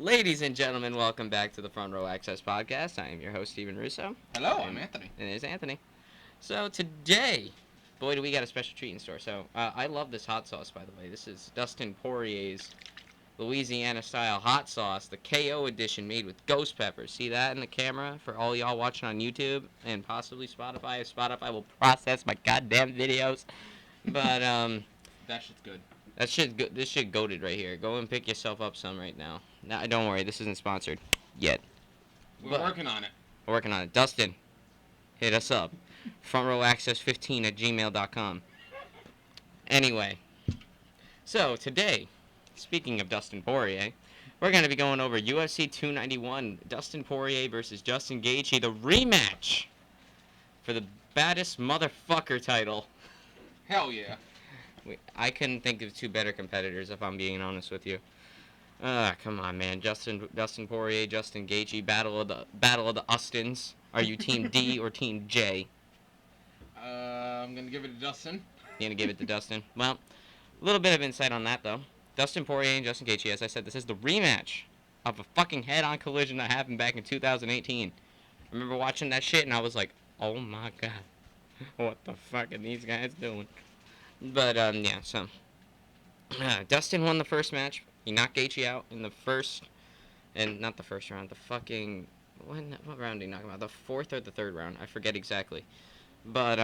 Ladies and gentlemen, welcome back to the Front Row Access Podcast. I am your host, Steven Russo. Hello, I'm Anthony. And it is Anthony. So today, boy, do we got a special treat in store. So I love this hot sauce, by the way. This is Dustin Poirier's Louisiana-style hot sauce, the KO edition made with ghost peppers. See that in the camera for all y'all watching on YouTube and possibly Spotify, if Spotify will process my goddamn videos. But, That shit's good. This shit goated right here. Go and pick yourself up some right now. Nah, don't worry, this isn't sponsored yet. We're working on it. We're working on it. Dustin, hit us up. frontrowaccess15@gmail.com. Anyway, so today, speaking of Dustin Poirier, we're going to be going over UFC 291, Dustin Poirier versus Justin Gaethje, the rematch for the baddest motherfucker title. Hell yeah. I couldn't think of two better competitors, if I'm being honest with you. Come on, man. Dustin Poirier, Justin Gaethje, battle of the Austins. Are you Team D or Team J? I'm gonna give it to Dustin. You're gonna give it to Dustin? Well, a little bit of insight on that, though. Dustin Poirier and Justin Gaethje, as I said, this is the rematch of a fucking head-on collision that happened back in 2018. I remember watching that shit, and I was like, oh my god. What the fuck are these guys doing? But, yeah, so Dustin won the first match. He knocked Gaethje out in the first, and not the first round, the fucking, what round did he knock him out? The fourth or the third round? I forget exactly. But,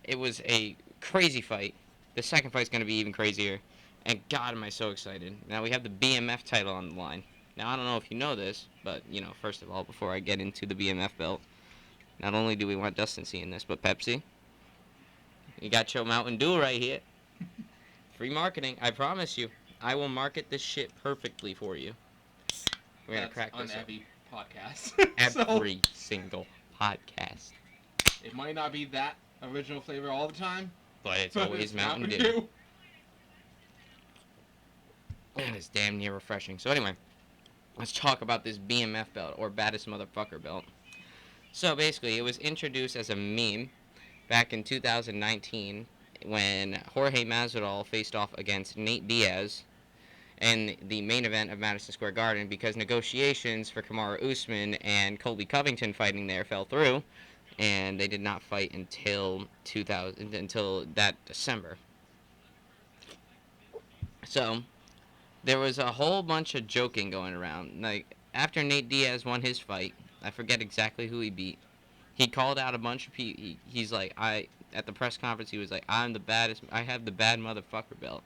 it was a crazy fight. The second fight's going to be even crazier. And God, am I so excited. Now we have the BMF title on the line. Now, I don't know if you know this, but, first of all, before I get into the BMF belt, not only do we want Dustin seeing this, but Pepsi. You got your Mountain Dew right here. Free marketing, I promise you. I will market this shit perfectly for you. We're going to crack this on up. every podcast. Every single podcast. It might not be that original flavor all the time, But it's always Mountain Dew. And it's damn near refreshing. So anyway, let's talk about this BMF belt, or baddest motherfucker belt. So basically, it was introduced as a meme back in 2019 when Jorge Masvidal faced off against Nate Diaz in the main event of Madison Square Garden because negotiations for Kamaru Usman and Colby Covington fighting there fell through, and they did not fight until that December. So there was a whole bunch of joking going around. Like, after Nate Diaz won his fight, I forget exactly who he beat. He called out a bunch of people. He's like, at the press conference, he was like, I'm the baddest. I have the bad motherfucker belt.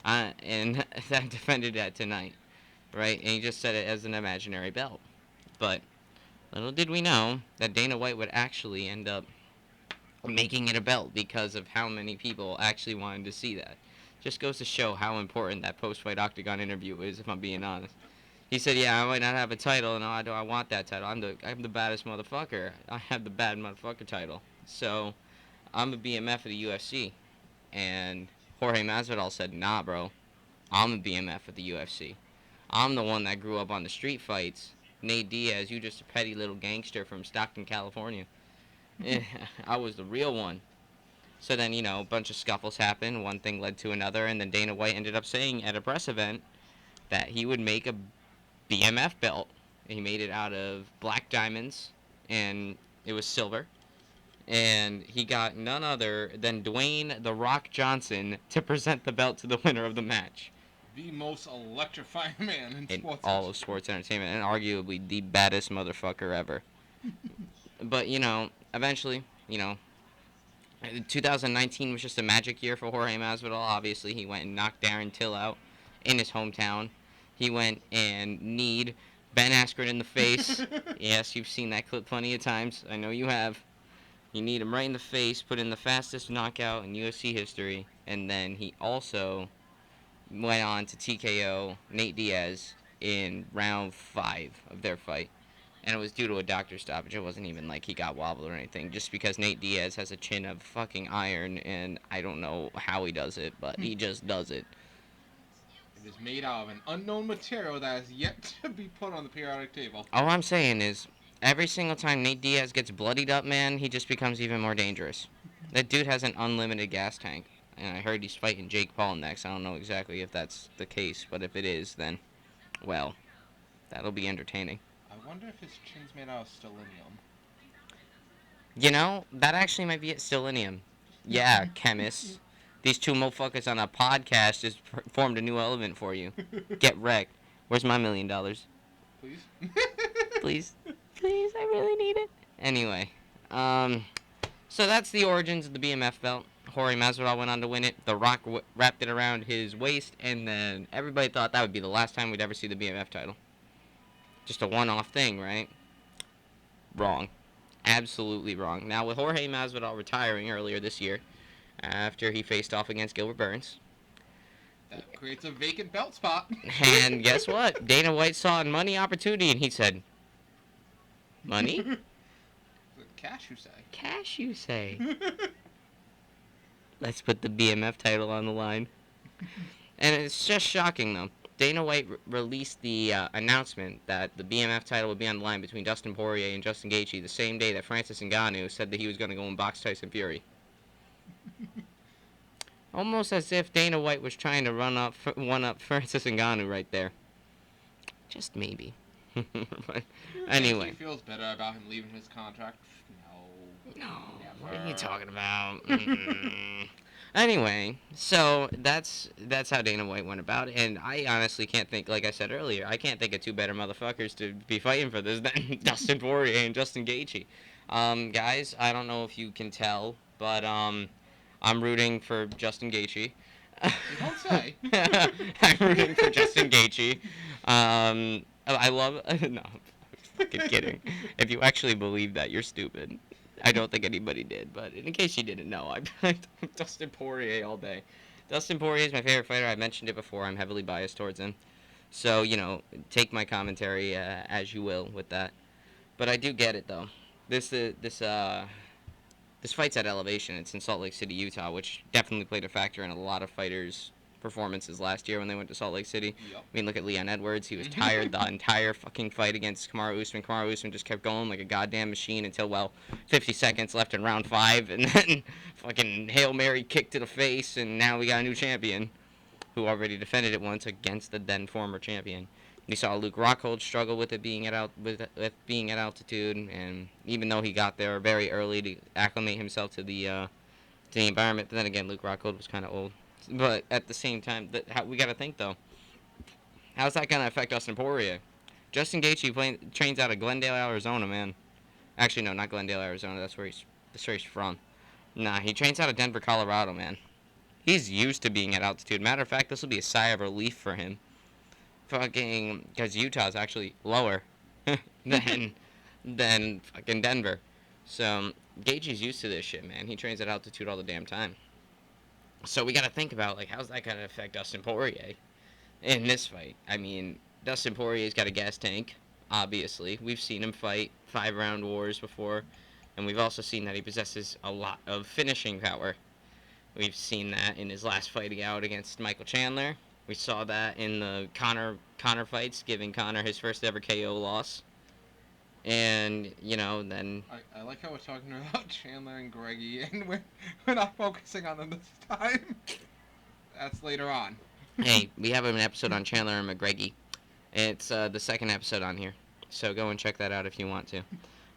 And that defended that tonight, right? And he just said it as an imaginary belt. But little did we know that Dana White would actually end up making it a belt because of how many people actually wanted to see that. Just goes to show how important that post-fight Octagon interview is, if I'm being honest. He said, yeah, I might not have a title, and I want that title. I'm the baddest motherfucker. I have the bad motherfucker title. So, I'm a BMF of the UFC. And Jorge Masvidal said, nah, bro. I'm a BMF of the UFC. I'm the one that grew up on the street fights. Nate Diaz, you just a petty little gangster from Stockton, California. I was the real one. So then, a bunch of scuffles happened. One thing led to another, and then Dana White ended up saying at a press event that he would make a BMF belt. He made it out of black diamonds, and it was silver. And he got none other than Dwayne "The Rock" Johnson to present the belt to the winner of the match. The most electrifying man in sports. All of sports entertainment, and arguably the baddest motherfucker ever. But, eventually, 2019 was just a magic year for Jorge Masvidal. Obviously, he went and knocked Darren Till out in his hometown. He went and kneed Ben Askren in the face. Yes, you've seen that clip plenty of times. I know you have. You kneed him right in the face, put in the fastest knockout in UFC history, and then he also went on to TKO Nate Diaz in round 5 of their fight. And it was due to a doctor stoppage. It wasn't even like he got wobbled or anything. Just because Nate Diaz has a chin of fucking iron, and I don't know how he does it, but he just does it. It is made out of an unknown material that has yet to be put on the periodic table. All I'm saying is, every single time Nate Diaz gets bloodied up, man, he just becomes even more dangerous. That dude has an unlimited gas tank. And I heard he's fighting Jake Paul next. I don't know exactly if that's the case, but if it is, then, well, That'll be entertaining. I wonder if his chin's made out of stellinium. You know, that actually might be it. Stellinium. Yeah, chemists. These two motherfuckers on a podcast just formed a new element for you. Get wrecked. Where's my $1,000,000? Please? Please. Please, I really need it. Anyway, so that's the origins of the BMF belt. Jorge Masvidal went on to win it. The Rock wrapped it around his waist, and then everybody thought that would be the last time we'd ever see the BMF title. Just a one-off thing, right? Wrong. Absolutely wrong. Now, with Jorge Masvidal retiring earlier this year, after he faced off against Gilbert Burns, That creates a vacant belt spot. and guess what? Dana White saw a money opportunity, and he said, "Money? Cash, you say? Cash, you say? Let's put the BMF title on the line." And it's just shocking, though. Dana White released the announcement that the BMF title would be on the line between Dustin Poirier and Justin Gaethje the same day that Francis Ngannou said that he was going to go and box Tyson Fury. Almost as if Dana White was trying to one up Francis Ngannou right there. Just maybe. But anyway. He feels better about him leaving his contract. No. No. What are you talking about? Anyway, so that's how Dana White went about it, and I honestly can't think, like I said earlier, I can't think of two better motherfuckers to be fighting for this than Dustin Poirier and Justin Gaethje. Guys, I don't know if you can tell, but I'm rooting for Justin Gaethje. You don't say. I'm rooting for Justin Gaethje. I love no, I'm fucking kidding. If you actually believe that, you're stupid. I don't think anybody did, but in case you didn't know, I'm Dustin Poirier all day. Dustin Poirier is my favorite fighter. I mentioned it before. I'm heavily biased towards him. So, take my commentary as you will with that. But I do get it, though. This fight's at elevation. It's in Salt Lake City, Utah, which definitely played a factor in a lot of fighters' performances last year when they went to Salt Lake City. Yep. I mean, look at Leon Edwards. He was tired the entire fucking fight against Kamaru Usman. Kamaru Usman just kept going like a goddamn machine until, 50 seconds left in round 5, and then fucking Hail Mary kick to the face, and now we got a new champion who already defended it once against the then former champion. We saw Luke Rockhold struggle with it being with being at altitude, and even though he got there very early to acclimate himself to the environment, but then again, Luke Rockhold was kind of old. But at the same time, we got to think, though. How's that going to affect Dustin Poirier? Justin Gaethje trains out of Glendale, Arizona, man. Actually, no, not Glendale, Arizona. That's where he's from. Nah, he trains out of Denver, Colorado, man. He's used to being at altitude. Matter of fact, this will be a sigh of relief for him. Fucking, because Utah's actually lower than fucking Denver. So, Gaethje's used to this shit, man. He trains at altitude all the damn time. So we got to think about, how's that going to affect Dustin Poirier in this fight? I mean, Dustin Poirier's got a gas tank, obviously. We've seen him fight 5-round wars before, and we've also seen that he possesses a lot of finishing power. We've seen that in his last fight out against Michael Chandler. We saw that in the Conor fights, giving Conor his first ever KO loss. And, then... I like how we're talking about Chandler and Greggy, and we're not focusing on them this time. That's later on. Hey, we have an episode on Chandler and McGregor. It's the second episode on here. So go and check that out if you want to.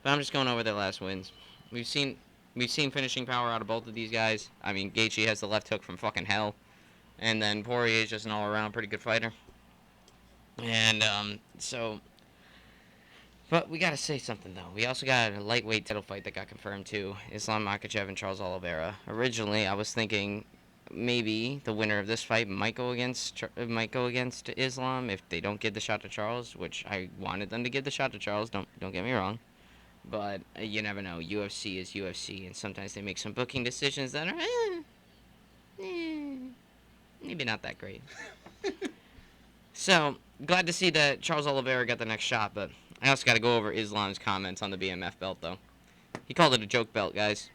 But I'm just going over their last wins. We've seen finishing power out of both of these guys. I mean, Gaethje has the left hook from fucking hell. And then Poirier is just an all-around pretty good fighter. And, But we gotta say something, though. We also got a lightweight title fight that got confirmed, too. Islam Makhachev and Charles Oliveira. Originally, I was thinking maybe the winner of this fight might go against Islam if they don't give the shot to Charles, which I wanted them to give the shot to Charles, don't get me wrong. But you never know. UFC is UFC, and sometimes they make some booking decisions that are maybe not that great. So, glad to see that Charles Oliveira got the next shot, but I also got to go over Islam's comments on the BMF belt, though. He called it a joke belt, guys.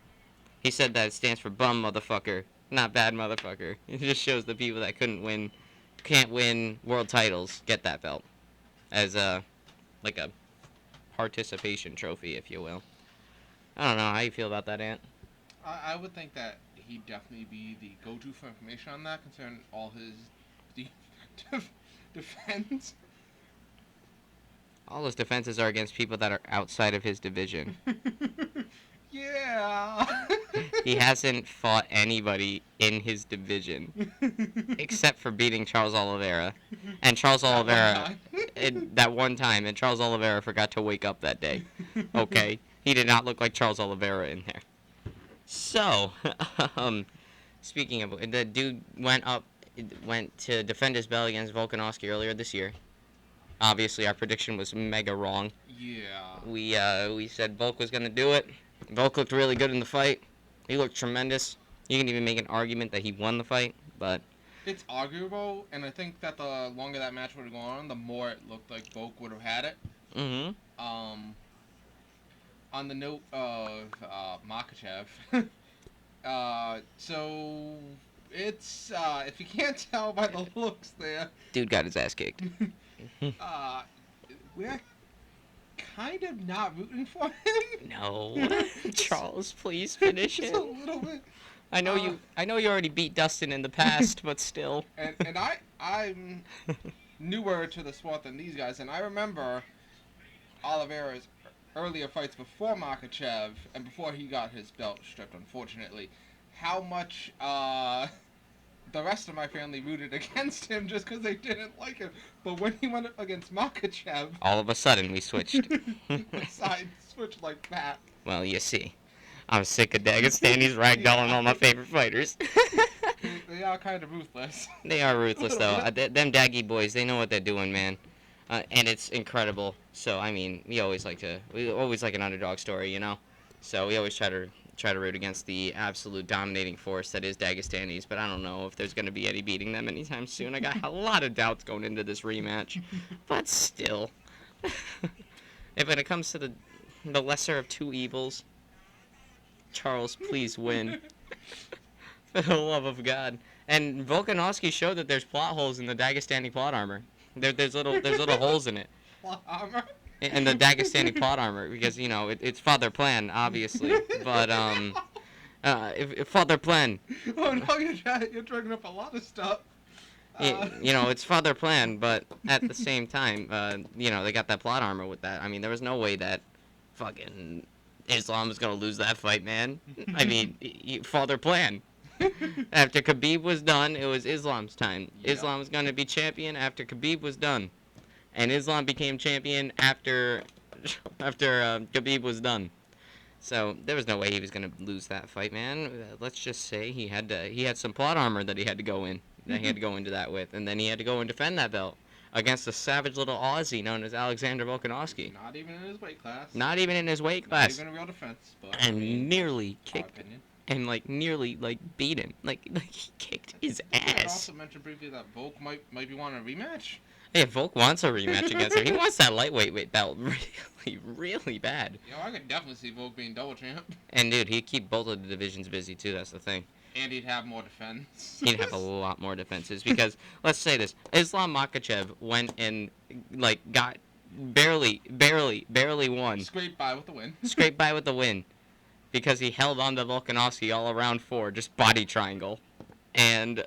He said that it stands for bum motherfucker, not bad motherfucker. It just shows the people that can't win world titles get that belt as a participation trophy, if you will. I don't know how you feel about that, Ant. I would think that he'd definitely be the go-to for information on that, concerning all his defense. All his defenses are against people that are outside of his division. Yeah. He hasn't fought anybody in his division except for beating Charles Oliveira. And Charles That one Oliveira, time. that one time, and Charles Oliveira forgot to wake up that day. Okay? He did not look like Charles Oliveira in there. So, um, speaking of, the dude went to defend his belt against Volkanovski earlier this year. Obviously, our prediction was mega wrong. Yeah. We said Volk was gonna do it. Volk looked really good in the fight. He looked tremendous. You can even make an argument that he won the fight, but It's arguable, and I think that the longer that match would have gone on, the more it looked like Volk would have had it. mm-hmm. On the note of Makachev, so it's if you can't tell by the looks there, Dude got his ass kicked. uh, we're kind of not rooting for him. No, Charles, please finish Just him. a little bit. I know you already beat Dustin in the past, but still. And I'm newer to the sport than these guys, and I remember Oliveira's earlier fights before Makachev and before he got his belt stripped, unfortunately, how much the rest of my family rooted against him just because they didn't like him. But when he went up against Makachev, All of a sudden, we switched. the side switched like that. Well, you see, I'm sick of Dagestani's ragdolling all my favorite fighters. They are kind of ruthless. They are ruthless, though. Them Daggy boys, they know what they're doing, man. And it's incredible. So, I mean, we always like an underdog story, you know? So we always try to root against the absolute dominating force that is Dagestanis, but I don't know if there's going to be any beating them anytime soon. I got a lot of doubts going into this rematch. But still. When it comes to the lesser of two evils, Charles, please win. For the love of God. And Volkanovski showed that there's plot holes in the Dagestani plot armor. There's little holes in it. Armor. In the Dagestani plot armor, because it's Father Plan, obviously. But if Father Plan, Oh no, you're dragging up a lot of stuff. it's Father Plan, but at the same time, they got that plot armor with that. I mean, there was no way that fucking Islam was gonna lose that fight, man. I mean, Father Plan. After Khabib was done, it was Islam's time. Yep. Islam was gonna be champion after Khabib was done, and Islam became champion after Khabib was done. So there was no way he was gonna lose that fight, man. Let's just say he had some plot armor that he had to go in. That he had to go into that with, and then he had to go and defend that belt against a savage little Aussie known as Alexander Volkanovski. Not even in his weight class. Not even in his weight class. Not even a real defense. But, And nearly our kicked opinion. and nearly beat him. Like he kicked his I ass. also mentioned briefly that Volk might be wanting a rematch. Yeah, Volk wants a rematch against him. He wants that lightweight belt really, really bad. I could definitely see Volk being double champ. And dude, he'd keep both of the divisions busy too. That's the thing. And he'd have more defense. He'd have a lot more defenses because let's say this: Islam Makhachev went and got barely won, Scraped by with the win. scraped by with the win, because he held on to Volkanovski all around 4, just body triangle, and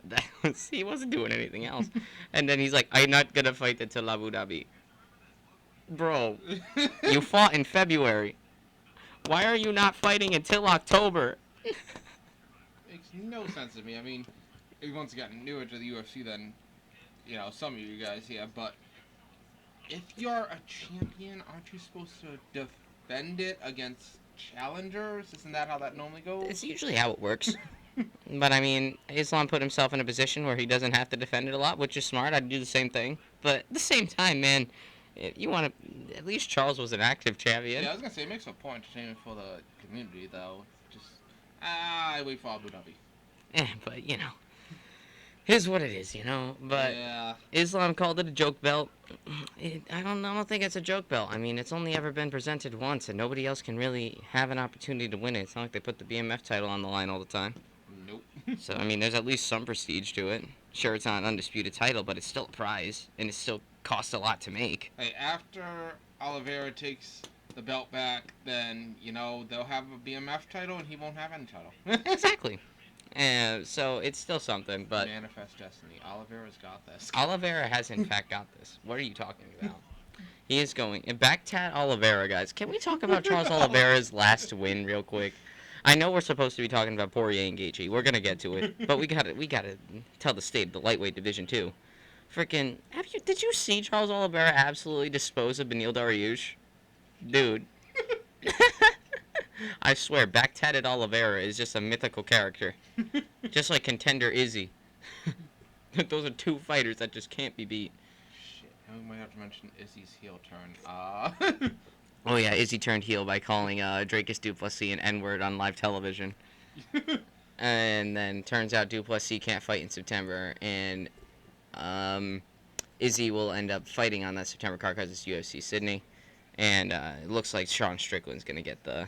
he wasn't doing anything else. And then he's like, "I'm not gonna fight until Abu Dhabi." Bro, you fought in February. Why are you not fighting until October? Makes no sense to me. I mean, if you once gotten newer to the UFC than, some of you guys here, but if you're a champion, aren't you supposed to defend it against challengers? Isn't that how that normally goes? It's usually how it works. But I mean, Islam put himself in a position where he doesn't have to defend it a lot, which is smart. I'd do the same thing. But at the same time, man, you want to. At least Charles was an active champion. Yeah, I was gonna say it makes a point entertainment for the community, though. Just I wait for Abu Dhabi. But here's what it is, But Yeah. Islam called it a joke belt. I don't think it's a joke belt. I mean, it's only ever been presented once, and nobody else can really have an opportunity to win it. It's not like they put the BMF title on the line all the time. Nope. So I mean, there's at least some prestige to it. Sure, it's not an undisputed title, but it's still a prize, and it still costs a lot to make. Hey, after Oliveira takes the belt back, then they'll have a BMF title, and he won't have any title. Exactly. And so it's still something, but Manifest destiny. Oliveira's got this. Oliveira has in fact got this. What are you talking about? He is going. And back Tat Oliveira, guys. Can we talk about Charles Oliveira's last win real quick? I know we're supposed to be talking about Poirier and Gaethje. We're gonna get to it, but we gotta tell the state of the lightweight division too. Freaking, did you see Charles Oliveira absolutely dispose of Beneil Dariush? Dude. I swear, back tatted Oliveira is just a mythical character. Just like contender Izzy. Those are two fighters that just can't be beat. Shit, and we might have to mention Izzy's heel turn. Oh yeah, Izzy turned heel by calling Dracus Duplessis an N-word on live television. And then turns out Duplessis can't fight in September, and Izzy will end up fighting on that September card because it's UFC Sydney, and it looks like Sean Strickland's gonna get the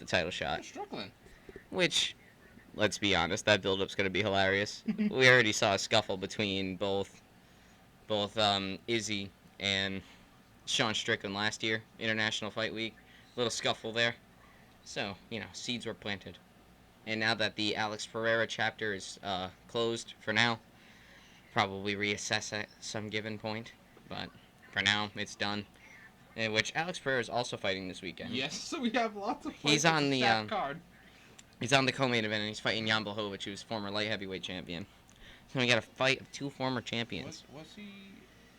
title shot. Strickland. Which, let's be honest, that build-up's gonna be hilarious. We already saw a scuffle between both Izzy and Sean Strickland last year, International Fight Week. Little scuffle there. So, seeds were planted. And now that the Alex Pereira chapter is closed for now, probably reassess at some given point. But for now, it's done. In which Alex Pereira is also fighting this weekend. Yes, so we have lots of fights He's on the card. He's on the co-main event, and he's fighting Jan Blachowicz, who's former light heavyweight champion. So we got a fight of two former champions. Was he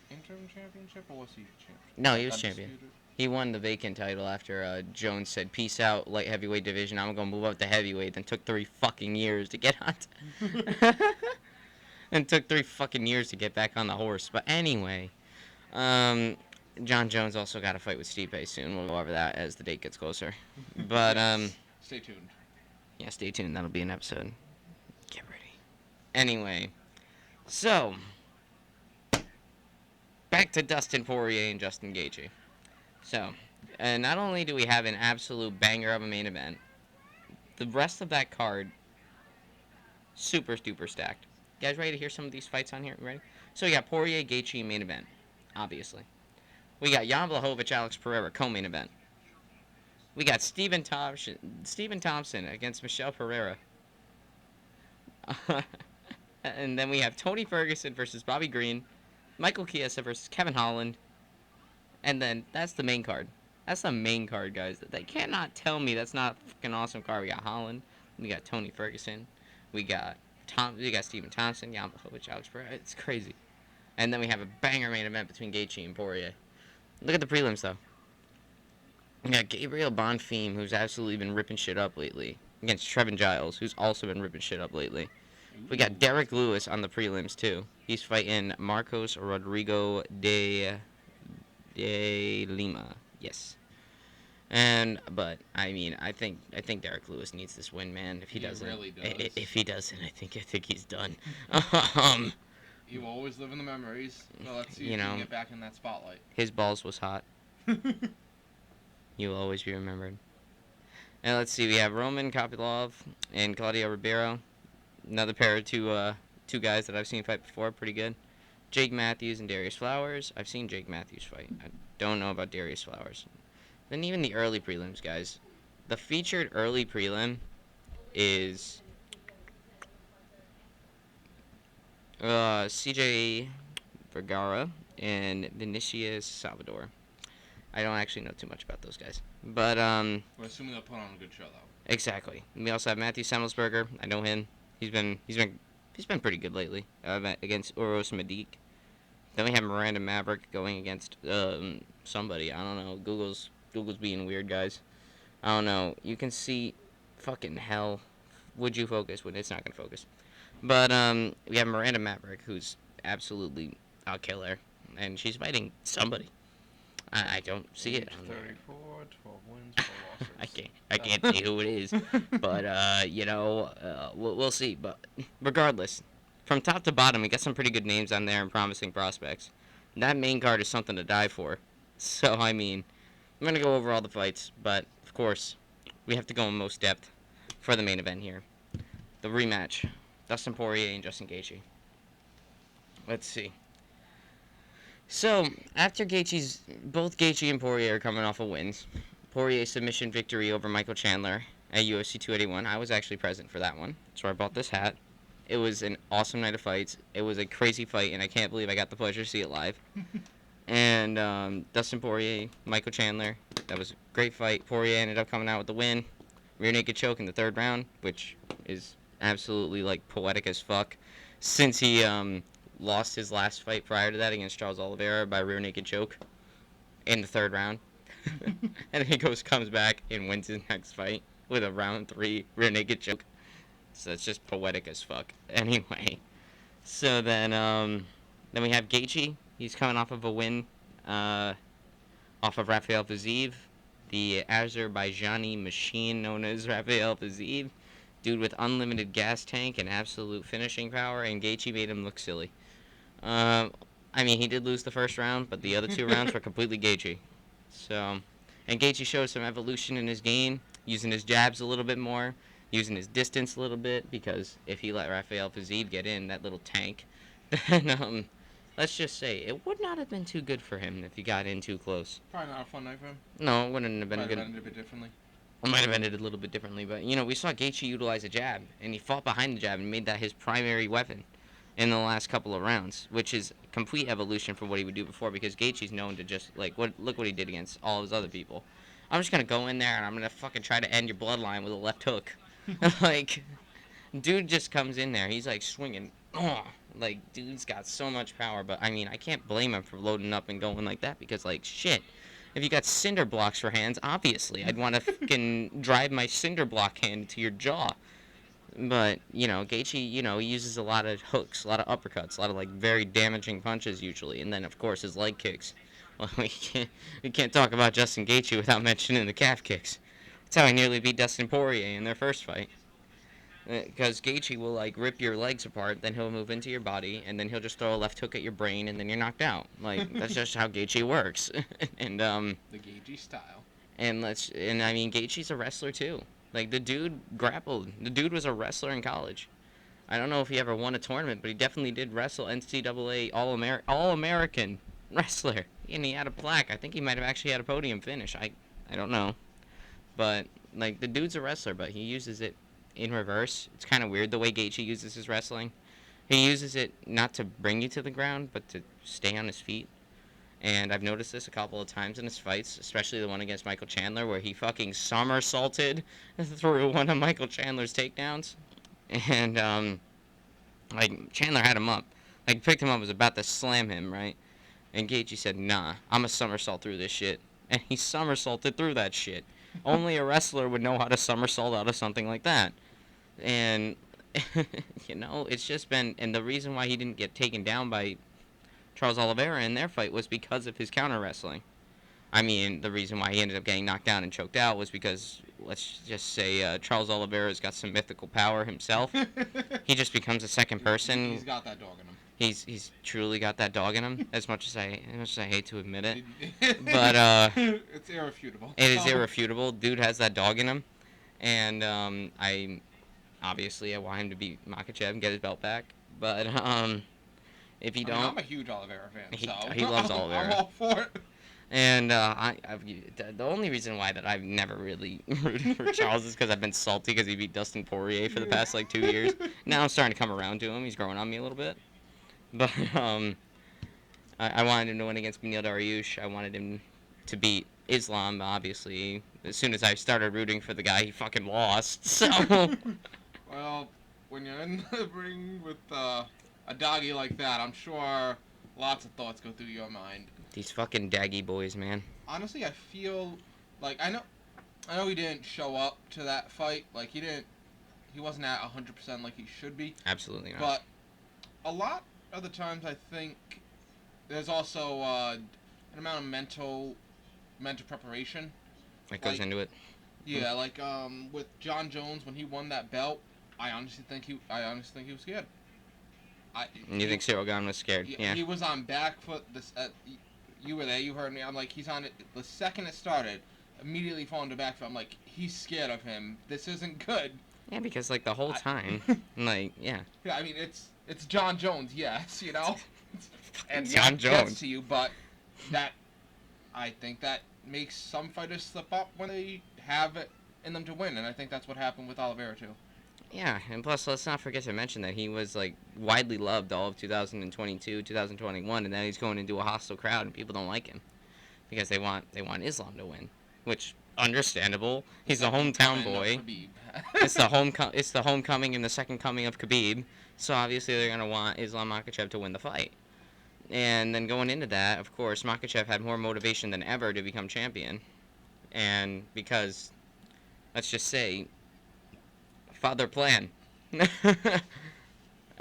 interim championship or was he champion? No, he was champion. He won the vacant title after Jones said, "Peace out, light heavyweight division. I'm gonna move up to heavyweight." Then took 3 fucking years to get on. And took 3 fucking years to get back on the horse. But anyway, John Jones also got a fight with Stipe soon. We'll go over that as the date gets closer. But stay tuned. Yeah, stay tuned. That'll be an episode. Get ready. Anyway, so back to Dustin Poirier and Justin Gaethje. So, not only do we have an absolute banger of a main event, the rest of that card, super duper stacked. You guys ready to hear some of these fights on here? Ready? So we got Poirier, Gaethje main event, obviously. We got Jan Blachowicz, Alex Pereira co-main event. We got Stephen Thompson against Michelle Pereira. And then we have Tony Ferguson versus Bobby Green, Michael Chiesa versus Kevin Holland. And then that's the main card. That's the main card, guys. They cannot tell me that's not a freaking awesome card. We got Holland. We got Tony Ferguson. We got Stephen Thompson, Jan Blachowicz, Alex Pereira. It's crazy. And then we have a banger main event between Gaethje and Poirier. Look at the prelims, though. We got Gabriel Bonfim, who's absolutely been ripping shit up lately, against Trevin Giles, who's also been ripping shit up lately. We got Derek Lewis on the prelims, too. He's fighting Marcos Rodrigo de Lima. Yes. But I think Derek Lewis needs this win, man. If he doesn't, really does. If he doesn't, I think he's done. He will always live in the memories. Well, let's see if he can get back in that spotlight. His balls was hot. You will always be remembered. And let's see, we have Roman Kopylov and Claudio Ribeiro. Another pair of two guys that I've seen fight before, pretty good. Jake Matthews and Darius Flowers. I've seen Jake Matthews fight. I don't know about Darius Flowers. Then even the early prelims, guys. The featured early prelim is CJ Vergara and Vinicius Salvador. I don't actually know too much about those guys, but we're assuming they'll put on a good show, though. Exactly. And we also have Matthew Semmelsberger. I know him. He's been pretty good lately against Uros Medic. Then we have Miranda Maverick going against somebody. I don't know. Google's being weird, guys. I don't know. You can see, fucking hell. Would you focus when it's not gonna focus? But we have Miranda Maverick, who's absolutely a killer, and she's fighting somebody. I don't see it. 34, 12 wins, 4 losses. I can't see who it is, but we'll see. But regardless, from top to bottom, we got some pretty good names on there and promising prospects. That main card is something to die for. So I'm gonna go over all the fights, but of course, we have to go in most depth for the main event here. The rematch, Dustin Poirier and Justin Gaethje. Let's see. So, after both Gaethje and Poirier are coming off of wins. Poirier's submission victory over Michael Chandler at UFC 281. I was actually present for that one, so I bought this hat. It was an awesome night of fights. It was a crazy fight, and I can't believe I got the pleasure to see it live. And Dustin Poirier, Michael Chandler. That was a great fight. Poirier ended up coming out with the win. Rear naked choke in the third round, which is absolutely like poetic as fuck. Since he lost his last fight prior to that against Charles Oliveira by rear naked choke in the third round, and then he comes back and wins his next fight with a round 3 rear naked choke. So it's just poetic as fuck. Anyway, so then we have Gaethje. He's coming off of a win, uh, off of Rafael Fiziev, the Azerbaijani machine known as Rafael Fiziev. Dude with unlimited gas tank and absolute finishing power, and Gaethje made him look silly. Uh, I mean, he did lose the first round, but the other 2 rounds were completely Gaethje. So, and Gaethje showed some evolution in his game, using his jabs a little bit more, using his distance a little bit, because if he let Rafael Fiziev get in, that little tank, then, let's just say, it would not have been too good for him if he got in too close. Probably not a fun night for him. No, it wouldn't have been Might good. have ended a bit differently. It might have ended a little bit differently, but, we saw Gaethje utilize a jab, and he fought behind the jab and made that his primary weapon in the last couple of rounds, which is complete evolution from what he would do before, because Gaethje's known to just, look what he did against all of his other people. I'm just going to go in there and I'm going to fucking try to end your bloodline with a left hook. Like, dude just comes in there. He's, like, swinging. Oh, like, dude's got so much power, but, I mean, I can't blame him for loading up and going like that, because, like, shit. If you got cinder blocks for hands, obviously, I'd want to fucking drive my cinder block hand into your jaw. But, Gaethje, he uses a lot of hooks, a lot of uppercuts, a lot of, like, very damaging punches usually. And then, of course, his leg kicks. Well, we can't talk about Justin Gaethje without mentioning the calf kicks. That's how he nearly beat Dustin Poirier in their first fight. Because Gaethje will, like, rip your legs apart, then he'll move into your body, and then he'll just throw a left hook at your brain, and then you're knocked out. Like, that's just how Gaethje works. And, The Gaethje style. and I mean, Gaethje's a wrestler, too. Like, the dude grappled. The dude was a wrestler in college. I don't know if he ever won a tournament, but he definitely did wrestle NCAA All-American wrestler. And he had a plaque. I think he might have actually had a podium finish. I don't know. But, like, the dude's a wrestler, but he uses it in reverse. It's kind of weird the way Gaethje uses his wrestling. He uses it not to bring you to the ground, but to stay on his feet. And I've noticed this a couple of times in his fights, especially the one against Michael Chandler, where he fucking somersaulted through one of Michael Chandler's takedowns. And, like, Chandler had him up. Like, picked him up, was about to slam him, right? And Gaethje said, nah, I'm a somersault through this shit. And he somersaulted through that shit. Only a wrestler would know how to somersault out of something like that. And, it's just been... And the reason why he didn't get taken down by Charles Oliveira in their fight was because of his counter wrestling. I mean, the reason why he ended up getting knocked down and choked out was because, let's just say, Charles Oliveira's got some mythical power himself. He just becomes a second person. He's got that dog in him. He's truly got that dog in him. As much as I hate to admit it, but it's irrefutable. it is irrefutable. Dude has that dog in him, and I want him to beat Makhachev and get his belt back. But if he don't, I'm a huge Oliveira fan. He loves Oliveira. I'm all for it. And the only reason why that I've never really rooted for Charles is because I've been salty because he beat Dustin Poirier for the past, like, 2 years. Now I'm starting to come around to him. He's growing on me a little bit. But I wanted him to win against Beneil Dariush. I wanted him to beat Islam, obviously. As soon as I started rooting for the guy, he fucking lost. So, Well, when you're in the ring with a doggy like that, I'm sure lots of thoughts go through your mind. these fucking daggy boys, man. Honestly, I feel like I know he didn't show up to that fight. Like, he wasn't at 100% like he should be. Absolutely not. But a lot of the times, I think there's also an amount of mental preparation That goes into it. Yeah, like with John Jones when he won that belt, I honestly think he was scared. You think Cyril Gane was scared? Yeah. He was on back foot. You were there. You heard me. I'm like, he's on it. The second it started, immediately falling to back foot. I'm like, he's scared of him. This isn't good. Yeah, because, like, the whole time, like, yeah. Yeah, I mean, it's John Jones, yes, and John Jones gets to you, but I think that makes some fighters slip up when they have it in them to win, and I think that's what happened with Oliveira too. Yeah, and plus, let's not forget to mention that he was like widely loved all of 2022, 2021, and then he's going into a hostile crowd, and people don't like him because they want Islam to win, which understandable. He's the Second hometown coming of boy. Khabib. It's the homecoming and the second coming of Khabib. So obviously they're gonna want Islam Makhachev to win the fight. And then going into that, of course, Makhachev had more motivation than ever to become champion, and because let's just say, father plan.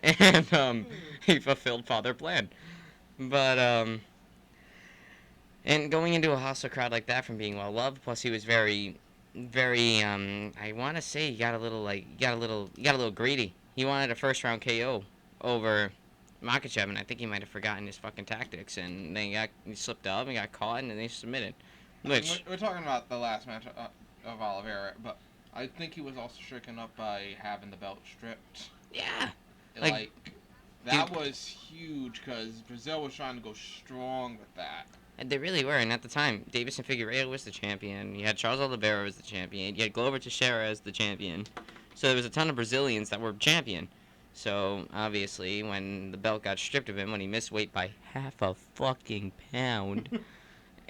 And he fulfilled father plan. But and going into a hostile crowd like that from being well loved, plus he was very I want to say he got a little greedy. He wanted a first round KO over Makachev, and I think he might have forgotten his fucking tactics, and he slipped up and got caught, and then they submitted. Which We're talking about the last match of Oliveira, but I think he was also stricken up by having the belt stripped. yeah, Like that dude, was huge because Brazil was trying to go strong with that. and they really were. And at the time, Davison Figueiredo was the champion. You had Charles Oliveira as the champion. You had Glover Teixeira as the champion. So there was a ton of Brazilians that were champion. So obviously, when the belt got stripped of him, when he missed weight by half a fucking pound,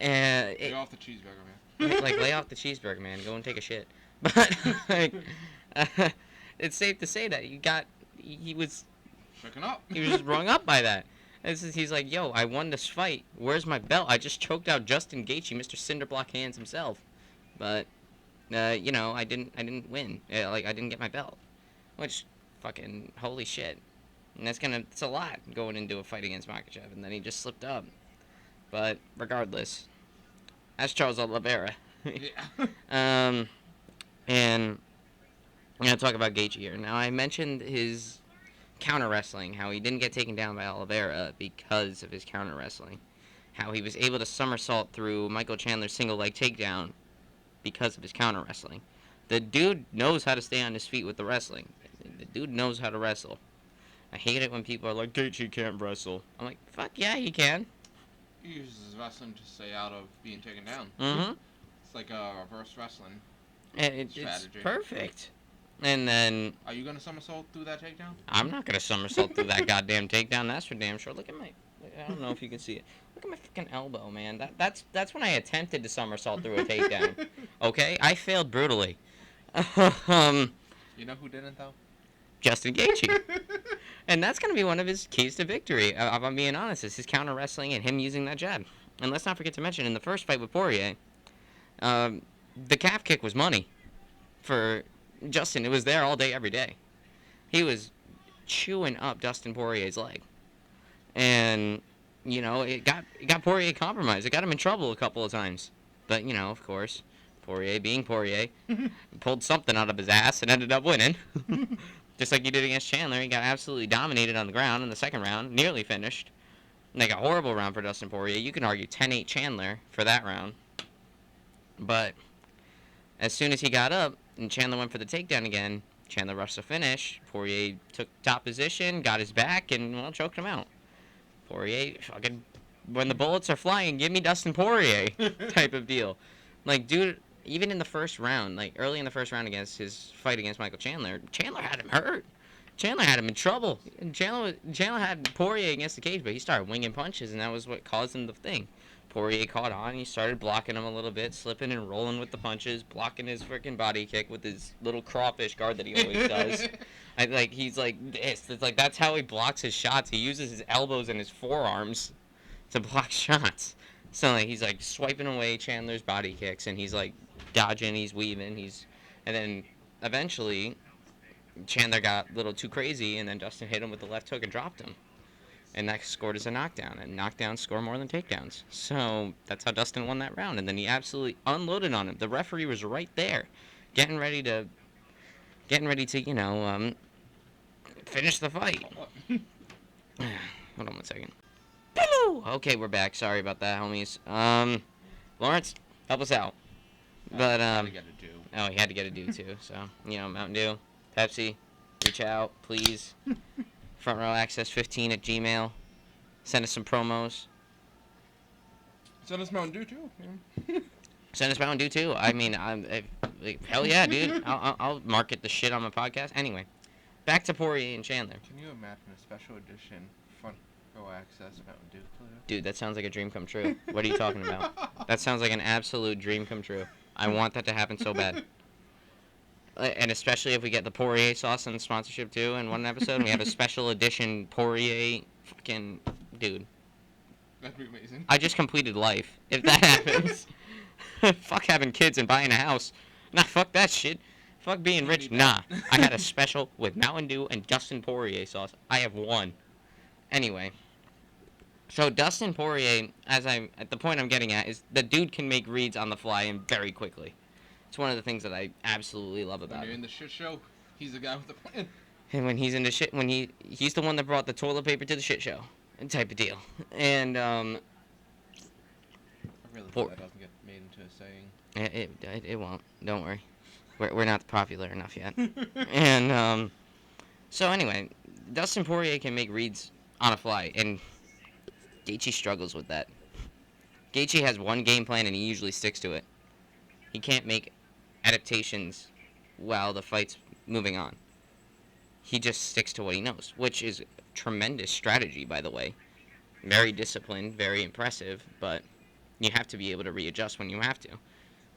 Lay it, off the cheeseburger, man. like lay off the cheeseburger, man. Go and take a shit. But like, uh, it's safe to say that he was Stricken up. he was just rung up by that. He's like, yo, I won this fight. Where's my belt? I just choked out Justin Gaethje, Mr. Cinderblock Hands himself. But I didn't win. Like I didn't get my belt, which fucking holy shit. And it's a lot going into a fight against Makhachev, and then he just slipped up. But regardless, that's Charles Oliveira. Yeah. And I'm gonna talk about Gaethje here. Now I mentioned his counter wrestling, how he didn't get taken down by Oliveira because of his counter wrestling, how he was able to somersault through Michael Chandler's single leg takedown because of his counter wrestling. The dude knows how to stay on his feet with the wrestling. The dude knows how to wrestle. I hate it when people are like, Gaethje can't wrestle. I'm like, fuck yeah, he can. He uses wrestling to stay out of being taken down. Mm-hmm. It's like a reverse wrestling It's strategy. perfect. And then Are you gonna somersault through that takedown? I'm not gonna somersault through that goddamn takedown. That's for damn sure. Look at my. I don't know if you can see it. Look at my fucking elbow, man. That's when I attempted to somersault through a takedown. Okay, I failed brutally. You know who didn't though? Justin Gaethje, and that's gonna be one of his keys to victory. If I'm being honest, is his counter wrestling and him using that jab. And let's not forget to mention in the first fight with Poirier, the calf kick was money for Justin. It was there all day, every day. He was chewing up Dustin Poirier's leg, and it got Poirier compromised. It got him in trouble a couple of times, but of course, Poirier being Poirier, pulled something out of his ass and ended up winning. Just like he did against Chandler, he got absolutely dominated on the ground in the second round, nearly finished. Like a horrible round for Dustin Poirier. You can argue 10-8 Chandler for that round, but as soon as he got up and Chandler went for the takedown again, Chandler rushed the finish. Poirier took top position, got his back, and, choked him out. Poirier, fucking, when the bullets are flying, give me Dustin Poirier type of deal. Like, dude, even in the first round, like, early in the first round against his fight against Michael Chandler, Chandler had him hurt. Chandler had him in trouble. And Chandler had Poirier against the cage, but he started winging punches, and that was what caused him the thing. Poirier caught on. He started blocking him a little bit, slipping and rolling with the punches, blocking his freaking body kick with his little crawfish guard that he always does. He's like this. It's like that's how he blocks his shots. He uses his elbows and his forearms to block shots. So he's like swiping away Chandler's body kicks, and he's like dodging, he's weaving, and then eventually Chandler got a little too crazy, and then Dustin hit him with the left hook and dropped him. And that scored as a knockdown, and knockdowns score more than takedowns. So that's how Dustin won that round, and then he absolutely unloaded on him. The referee was right there, getting ready to finish the fight. Hold on one second. Okay, we're back. Sorry about that, homies. Lawrence, help us out. But Gotta get a do. oh, he had to get a do too. So Mountain Dew, Pepsi, reach out, please. Front row access 15 at Gmail. Send us some promos. Send us Mountain Dew too. Yeah. Send us Mountain Dew too. I mean, hell yeah, dude. I'll market the shit on my podcast. Anyway, back to Poirier and Chandler. Can you imagine a special edition front row access Mountain Dew clear? Dude, that sounds like a dream come true. What are you talking about? That sounds like an absolute dream come true. I want that to happen so bad. And especially if we get the Poirier sauce and sponsorship too in one episode, and we have a special edition Poirier fucking dude. That'd be amazing. I just completed life. If that happens, fuck having kids and buying a house. Nah, fuck that shit. Fuck being rich. Nah, I had a special with Mountain Dew and Dustin Poirier sauce. I have one. Anyway, so Dustin Poirier, at the point I'm getting at, is the dude can make reads on the fly and very quickly. It's one of the things that I absolutely love about When you're him. in the shit show, he's the guy with the plan. And when he's in the shit, he's the one that brought the toilet paper to the shit show, type of deal. And I really hope that doesn't get made into a saying. it won't. Don't worry. We're not popular enough yet. And so anyway, Dustin Poirier can make reads on a fly, and Gaethje struggles with that. Gaethje has one game plan, and he usually sticks to it. He can't make adaptations while the fight's moving on. He just sticks to what he knows, which is tremendous strategy, by the way. Very disciplined, very impressive, but you have to be able to readjust when you have to.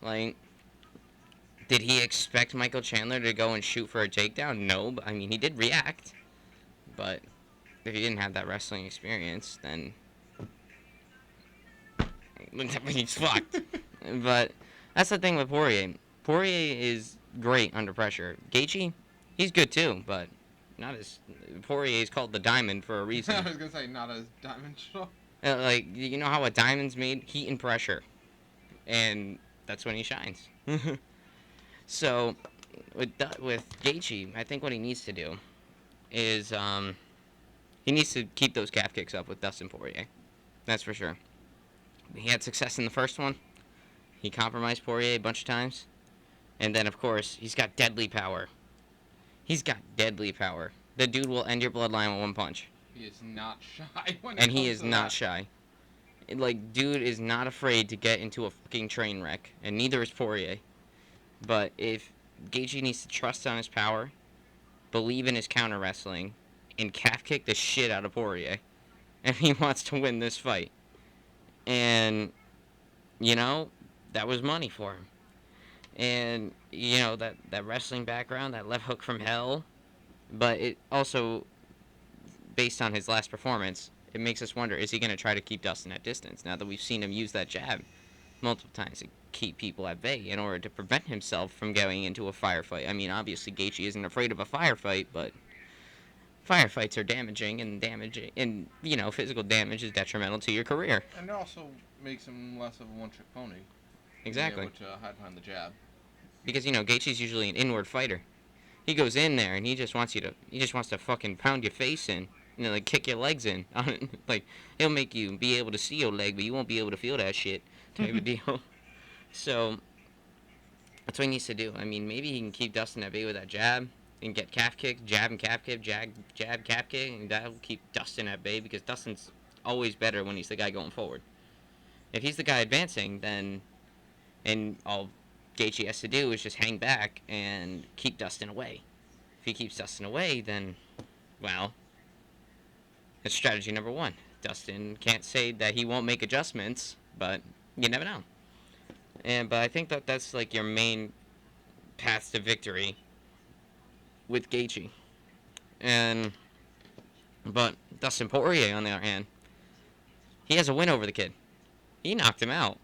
Like, did he expect Michael Chandler to go and shoot for a takedown? No, but I mean, he did react. But if he didn't have that wrestling experience, then he's fucked. But that's the thing with Poirier. Poirier is great under pressure. Gaethje, he's good too, but not as Poirier is called the diamond for a reason. I was gonna say not as diamond strong. Like, you know how a diamond's made? Heat and pressure, and that's when he shines. So with Gaethje, I think what he needs to do is he needs to keep those calf kicks up with Dustin Poirier. That's for sure. He had success in the first one. He compromised Poirier a bunch of times. And then, of course, he's got deadly power. He's got deadly power. The dude will end your bloodline with one punch. He is not shy when And he is not shy. Like, dude is not afraid to get into a fucking train wreck. And neither is Poirier. But if Gaethje needs to trust on his power, believe in his counter wrestling, and calf kick the shit out of Poirier if he wants to win this fight. And, you know, that was money for him. And, you know, that wrestling background, that left hook from hell, but it also, based on his last performance, it makes us wonder, is he going to try to keep Dustin at distance now that we've seen him use that jab multiple times to keep people at bay in order to prevent himself from going into a firefight? I mean, obviously Gaethje isn't afraid of a firefight, but firefights are damaging, and you know, physical damage is detrimental to your career. And it also makes him less of a one-trick pony. Exactly. Being able to hide behind the jab. Because, you know, Gaethje's usually an inward fighter. He goes in there and he just wants to fucking pound your face in, you know, like kick your legs in. Like, he'll make you be able to see your leg, but you won't be able to feel that shit type of deal. So that's what he needs to do. I mean, maybe he can keep Dustin at bay with that jab and get calf kick, jab and calf kick, jab, calf kick, and that'll keep Dustin at bay because Dustin's always better when he's the guy going forward. If he's the guy advancing, then, and all Gaethje has to do is just hang back and keep Dustin away. If he keeps Dustin away, then, well, that's strategy number one. Dustin can't say that he won't make adjustments, but you never know. But I think that's like your main path to victory with Gaethje. But Dustin Poirier, on the other hand, he has a win over the kid. He knocked him out.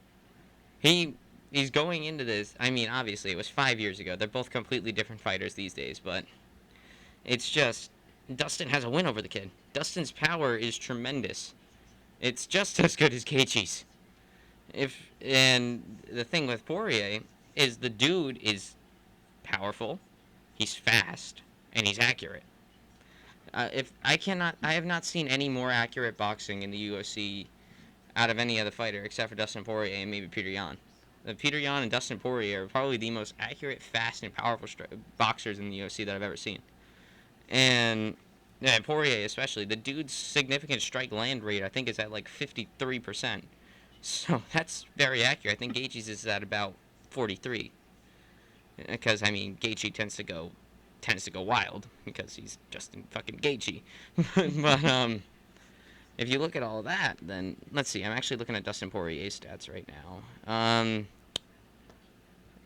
He's going into this. I mean, obviously, it was 5 years ago. They're both completely different fighters these days, but it's just Dustin has a win over the kid. Dustin's power is tremendous. It's just as good as Gaethje's. And the thing with Poirier is the dude is powerful, he's fast, and he's accurate. I have not seen any more accurate boxing in the UFC out of any other fighter except for Dustin Poirier and maybe Peter Yan. Peter Yan and Dustin Poirier are probably the most accurate, fast, and powerful boxers in the UFC that I've ever seen. And yeah, Poirier especially, the dude's significant strike land rate I think is at like 53%. So that's very accurate. I think Gaethje's is at about 43, because I mean Gaethje tends to go wild because he's Justin fucking Gaethje. But if you look at all of that, then let's see. I'm actually looking at Dustin Poirier's stats right now.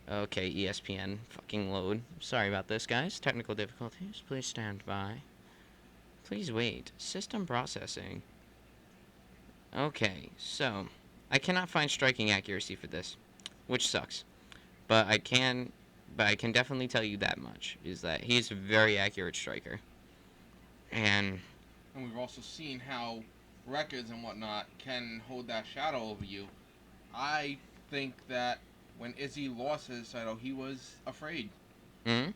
Okay, ESPN, fucking load. Sorry about this, guys. Technical difficulties. Please stand by. Please wait. System processing. Okay, so I cannot find striking accuracy for this, which sucks. But I can definitely tell you that much, is that he's a very accurate striker. And And we've also seen how records and whatnot can hold that shadow over you. I think that when Izzy lost his title, he was afraid. mm,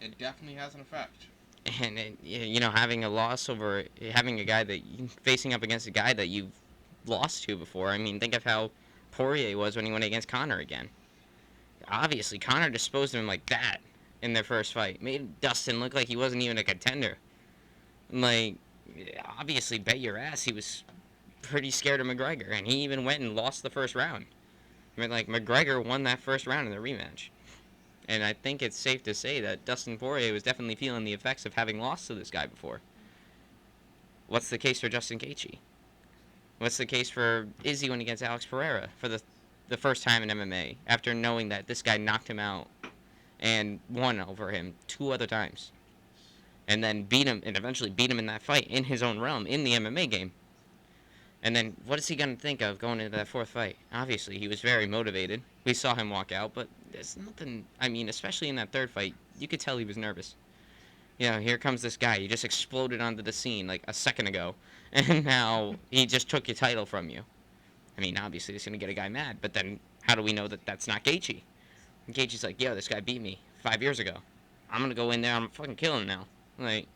It definitely has an effect. having a loss over having a guy that facing up against a guy that you've lost to before. I mean, think of how Poirier was when he went against Conor again. Obviously, Conor disposed of him like that in their first fight. Made Dustin look like he wasn't even a contender. Like, obviously, bet your ass he was pretty scared of McGregor, and he even went and lost the first round. I mean, like, McGregor won that first round in the rematch. And I think it's safe to say that Dustin Poirier was definitely feeling the effects of having lost to this guy before. What's the case for Justin Gaethje? What's the case for Izzy when against Alex Pereira for the first time in MMA after knowing that this guy knocked him out and won over him 2 other times, and then beat him and eventually beat him in that fight in his own realm in the MMA game? And then what is he going to think of going into that fourth fight? Obviously, he was very motivated. We saw him walk out, but there's nothing. I mean, especially in that third fight, you could tell he was nervous. Here comes this guy. He just exploded onto the scene like a second ago, and now he just took your title from you. I mean, obviously, it's going to get a guy mad, but then how do we know that that's not Gaethje? Gaethje's like, yo, this guy beat me 5 years ago. I'm going to go in there. I'm fucking killing him now. Like,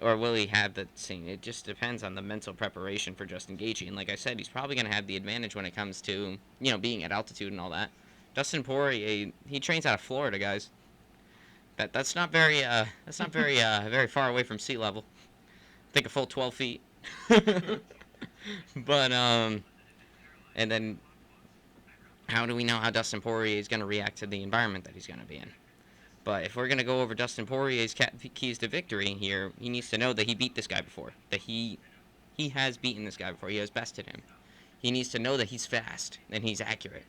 or will he have the same? It just depends on the mental preparation for Justin Gaethje. And like I said, he's probably going to have the advantage when it comes to, being at altitude and all that. Dustin Poirier, he trains out of Florida, guys. That's not very far away from sea level. I think a full 12 feet. But and then how do we know how Dustin Poirier is going to react to the environment that he's going to be in? But if we're going to go over Dustin Poirier's keys to victory here, he needs to know that he beat this guy before. That he has beaten this guy before. He has bested him. He needs to know that he's fast and he's accurate.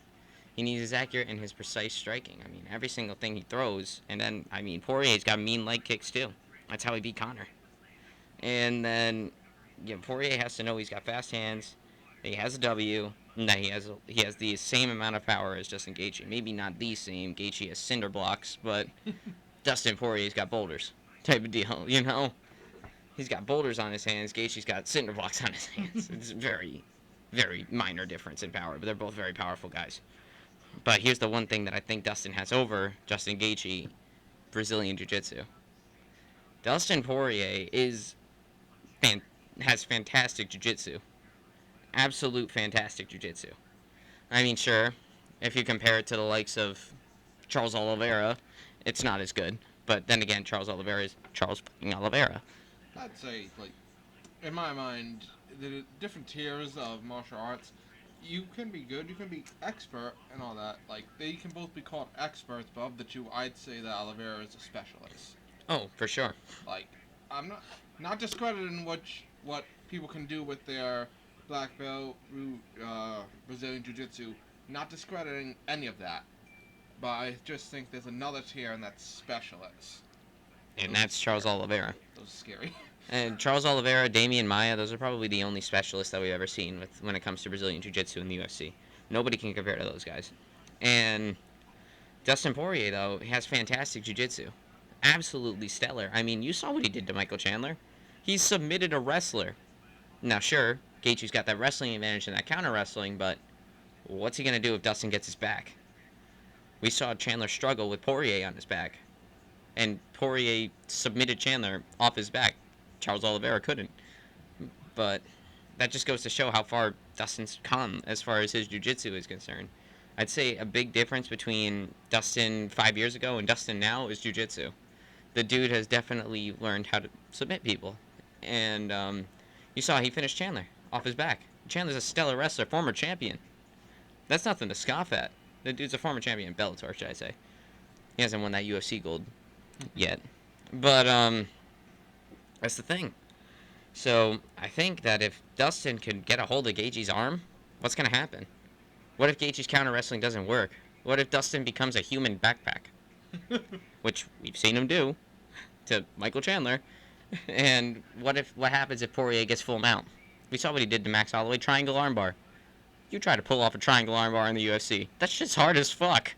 He's accurate in his precise striking. I mean, every single thing he throws. And then, I mean, Poirier's got mean leg kicks too. That's how he beat Conor. And then, Poirier has to know he's got fast hands, that he has a W, and that he has the same amount of power as Justin Gaethje. Maybe not the same. Gaethje has cinder blocks, but Dustin Poirier's got boulders, type of deal. He's got boulders on his hands. Gaethje's got cinder blocks on his hands. It's very, very minor difference in power, but they're both very powerful guys. But here's the one thing that I think Dustin has over Justin Gaethje: Brazilian Jiu-Jitsu. Dustin Poirier has fantastic jiu-jitsu. Absolute fantastic jiu-jitsu. I mean, sure, if you compare it to the likes of Charles Oliveira, it's not as good. But then again, Charles Oliveira is Charles fucking Oliveira. I'd say, like, in my mind, the different tiers of martial arts, you can be good, you can be expert, and all that. Like, they can both be called experts, but of the two, I'd say that Oliveira is a specialist. Oh, for sure. Like, I'm not discrediting what people can do with their black belt, Brazilian Jiu-Jitsu. Not discrediting any of that, but I just think there's another tier, and that's specialists. And that's Charles Oliveira. Those are scary. And Charles Oliveira, Damian Maia, those are probably the only specialists that we've ever seen when it comes to Brazilian Jiu-Jitsu in the UFC. Nobody can compare to those guys. And Dustin Poirier, though, has fantastic Jiu-Jitsu. Absolutely stellar. I mean, you saw what he did to Michael Chandler. He submitted a wrestler. Now, sure, Gaethje's got that wrestling advantage and that counter wrestling, but what's he going to do if Dustin gets his back? We saw Chandler struggle with Poirier on his back. And Poirier submitted Chandler off his back. Charles Oliveira couldn't. But that just goes to show how far Dustin's come as far as his jiu-jitsu is concerned. I'd say a big difference between Dustin 5 years ago and Dustin now is jiu-jitsu. The dude has definitely learned how to submit people. And you saw he finished Chandler off his back. Chandler's a stellar wrestler, former champion. That's nothing to scoff at. The dude's a former champion, Bellator, should I say. He hasn't won that UFC gold yet. But, that's the thing. So, I think that if Dustin could get a hold of Gaethje's arm, what's going to happen? What if Gaethje's counter wrestling doesn't work? What if Dustin becomes a human backpack? Which we've seen him do to Michael Chandler. And what happens if Poirier gets full mount? We saw what he did to Max Holloway, triangle armbar. You try to pull off a triangle armbar in the UFC. That's just hard as fuck.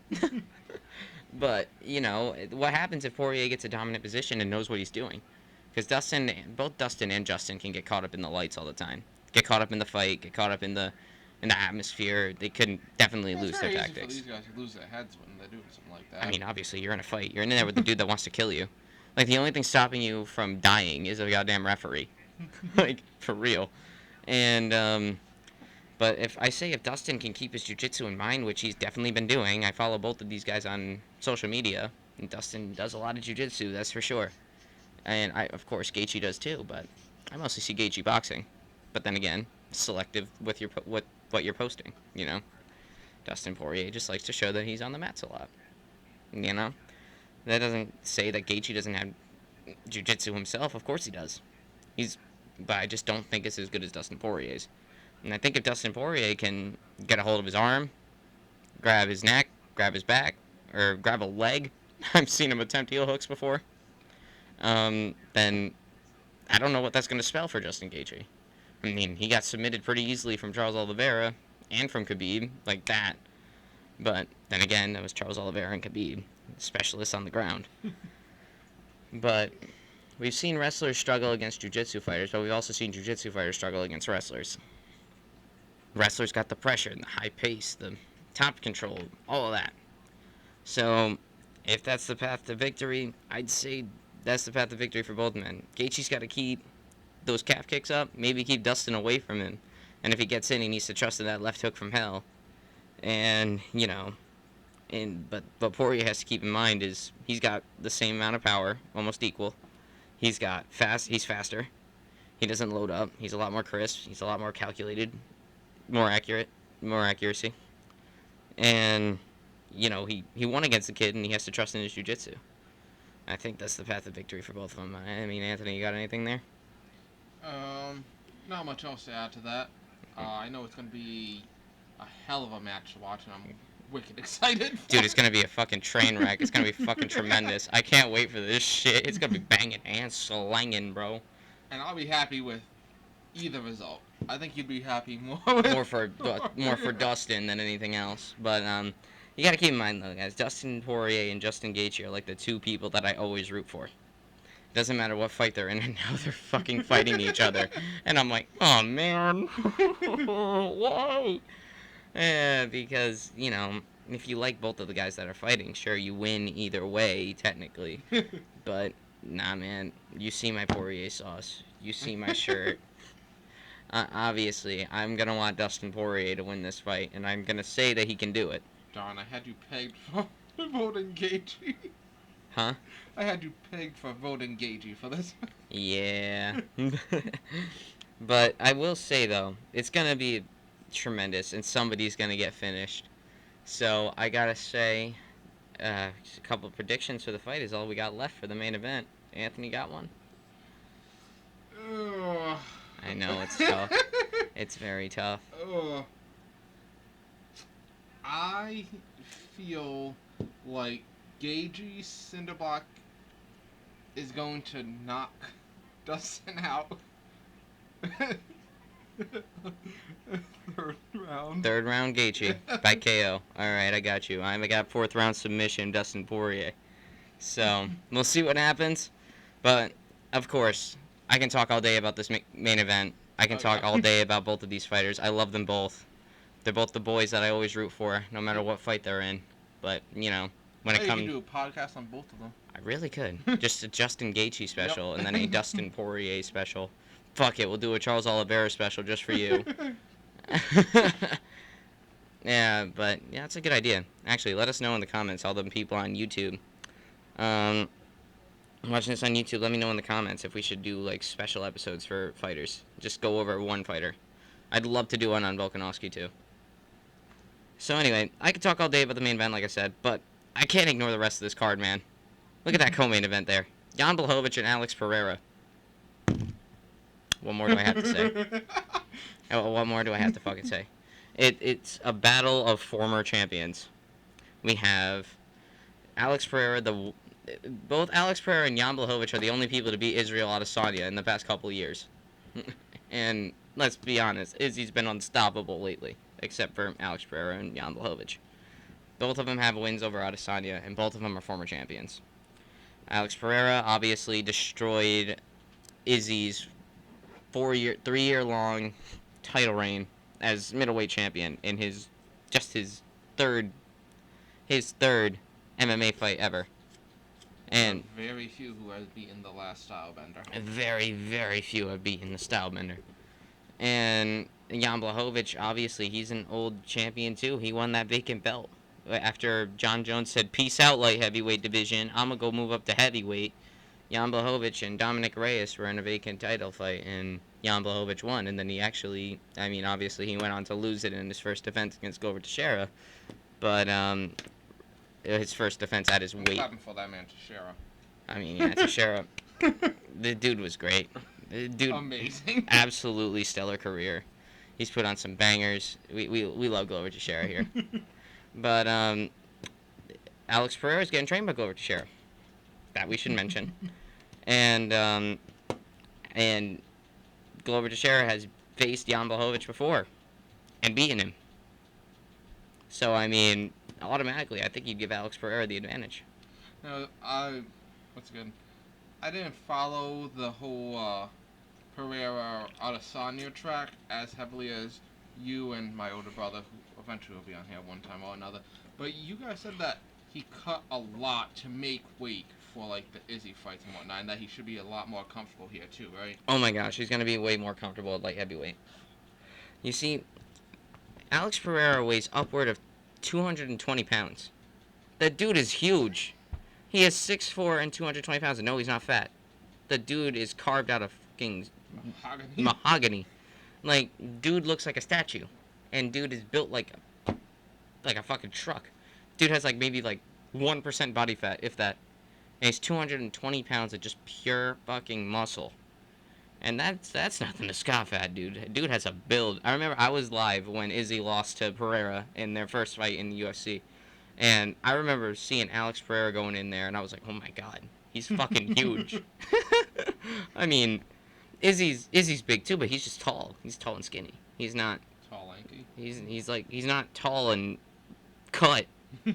But, what happens if Poirier gets a dominant position and knows what he's doing? Because both Dustin and Justin can get caught up in the lights all the time. Get caught up in the fight, get caught up in the atmosphere. They could definitely lose their tactics. It's very easy for these guys to lose their heads when they're doing something like that. I mean, obviously, you're in a fight. You're in there with the dude that wants to kill you. Like, the only thing stopping you from dying is a goddamn referee. Like, for real. And, but if Dustin can keep his jiu-jitsu in mind, which he's definitely been doing, I follow both of these guys on social media, and Dustin does a lot of jiu-jitsu, that's for sure. And, of course, Gaethje does too, but I mostly see Gaethje boxing. But then again, selective with what you're posting, Dustin Poirier just likes to show that he's on the mats a lot, That doesn't say that Gaethje doesn't have jiu-jitsu himself. Of course he does. But I just don't think it's as good as Dustin Poirier's. And I think if Dustin Poirier can get a hold of his arm, grab his neck, grab his back, or grab a leg, I've seen him attempt heel hooks before, then I don't know what that's going to spell for Justin Gaethje. I mean, he got submitted pretty easily from Charles Oliveira and from Khabib, like that. But then again, that was Charles Oliveira and Khabib, specialists on the ground. But we've seen wrestlers struggle against jiu-jitsu fighters, but we've also seen jiu-jitsu fighters struggle against wrestlers. Wrestlers got the pressure and the high pace, the top control, all of that. So, if that's the path to victory, I'd say that's the path to victory for both men. Gaethje's got to keep those calf kicks up, maybe keep Dustin away from him. And if he gets in, he needs to trust in that left hook from hell. And, but Poirier has to keep in mind is he's got the same amount of power, almost equal. He's faster. He doesn't load up. He's a lot more crisp. He's a lot more calculated, more accuracy. And, he won against the kid, and he has to trust in his jiu-jitsu. I think that's the path of victory for both of them. I mean, Anthony, you got anything there? Not much else to add to that. I know it's going to be a hell of a match to watch, and I'm wicked excited. Dude, it's going to be a fucking train wreck. It's going to be fucking tremendous. I can't wait for this shit. It's going to be banging and slanging, bro. And I'll be happy with either result. I think you'd be happy more for Dustin than anything else. But you got to keep in mind, though, guys, Dustin Poirier and Justin Gaethje are like the two people that I always root for. Doesn't matter what fight they're in, and now they're fucking fighting each other. And I'm like, oh, man. Why? Because, if you like both of the guys that are fighting, sure, you win either way, technically. But, nah, man. You see my Poirier sauce. You see my shirt. Obviously, I'm going to want Dustin Poirier to win this fight, and I'm going to say that he can do it. Darn, I had you pegged for voting Gaethje. Huh? I had you pegged for voting Gaethje for this. Yeah. But I will say, though, it's going to be tremendous, and somebody's going to get finished. So I got to say, just a couple of predictions for the fight is all we got left for the main event. Anthony got one? I know, it's tough. It's very tough. I feel like Gaethje Cinderblock is going to knock Dustin out. Third round Gaethje by KO. Alright, I got you. I got fourth round submission Dustin Poirier. So, we'll see what happens. But, of course, I can talk all day about this main event. I can talk all day about both of these fighters. I love them both. They're both the boys that I always root for, no matter what fight they're in. But, when it comes... You could do a podcast on both of them. I really could. Just a Justin Gaethje special, and then a Dustin Poirier special. Fuck it, we'll do a Charles Oliveira special just for you. Yeah, but, yeah, that's a good idea. Actually, let us know in the comments, all the people on YouTube. Watching this on YouTube, let me know in the comments if we should do, like, special episodes for fighters. Just go over one fighter. I'd love to do one on Volkanovski too. So anyway, I could talk all day about the main event, like I said, but I can't ignore the rest of this card, man. Look at that co-main event there. Jan Blachowicz and Alex Pereira. What more do I have to say? What more do I have to fucking say? It's a battle of former champions. We have Alex Pereira. Both Alex Pereira and Jan Blachowicz are the only people to beat Israel Adesanya in the past couple of years. And let's be honest, Izzy's been unstoppable lately, except for Alex Pereira and Jan Blachowicz. Both of them have wins over Adesanya, and both of them are former champions. Alex Pereira obviously destroyed Izzy's 3-year long title reign as middleweight champion in his third MMA fight ever. And very few who have beaten the last style bender. Very, very few have beaten the style bender. And Jan Blachowicz, obviously, he's an old champion too. He won that vacant belt after John Jones said, "Peace out, light heavyweight division. I'm gonna go move up to heavyweight." Jan Blachowicz and Dominic Reyes were in a vacant title fight, and Jan Blachowicz won. And then he actually, obviously, he went on to lose it in his first defense against Glover Teixeira. But his first defense at his weight. Clapping for that man, Teixeira. Teixeira. The dude was great. The dude, amazing. Absolutely stellar career. He's put on some bangers. We love Glover Teixeira here. But Alex Pereira is getting trained by Glover Teixeira. That we should mention. And Glover Teixeira has faced Jan Blachowicz before and beaten him. So automatically, I think you'd give Alex Pereira the advantage. No, what's good? I didn't follow the whole Pereira Adesanya track as heavily as you and my older brother, who eventually will be on here one time or another. But you guys said that he cut a lot to make weight for like the Izzy fights and whatnot, and that he should be a lot more comfortable here too, right? Oh my gosh, he's gonna be way more comfortable at light heavyweight. You see, Alex Pereira weighs upward of 220 pounds. That dude is huge. He is 6'4" and 220 pounds, and no, he's not fat. The dude is carved out of fucking mahogany. Like, dude looks like a statue. And dude is built like a fucking truck. Dude has maybe 1% body fat, if that. And he's 220 pounds of just pure fucking muscle. And that's nothing to scoff at, dude. Dude has a build. I remember I was live when Izzy lost to Pereira in their first fight in the UFC. And I remember seeing Alex Pereira going in there, and I was like, oh my god, he's fucking huge. Izzy's big too, but he's just tall. He's tall and skinny. He's not tall, lanky. He's not tall and cut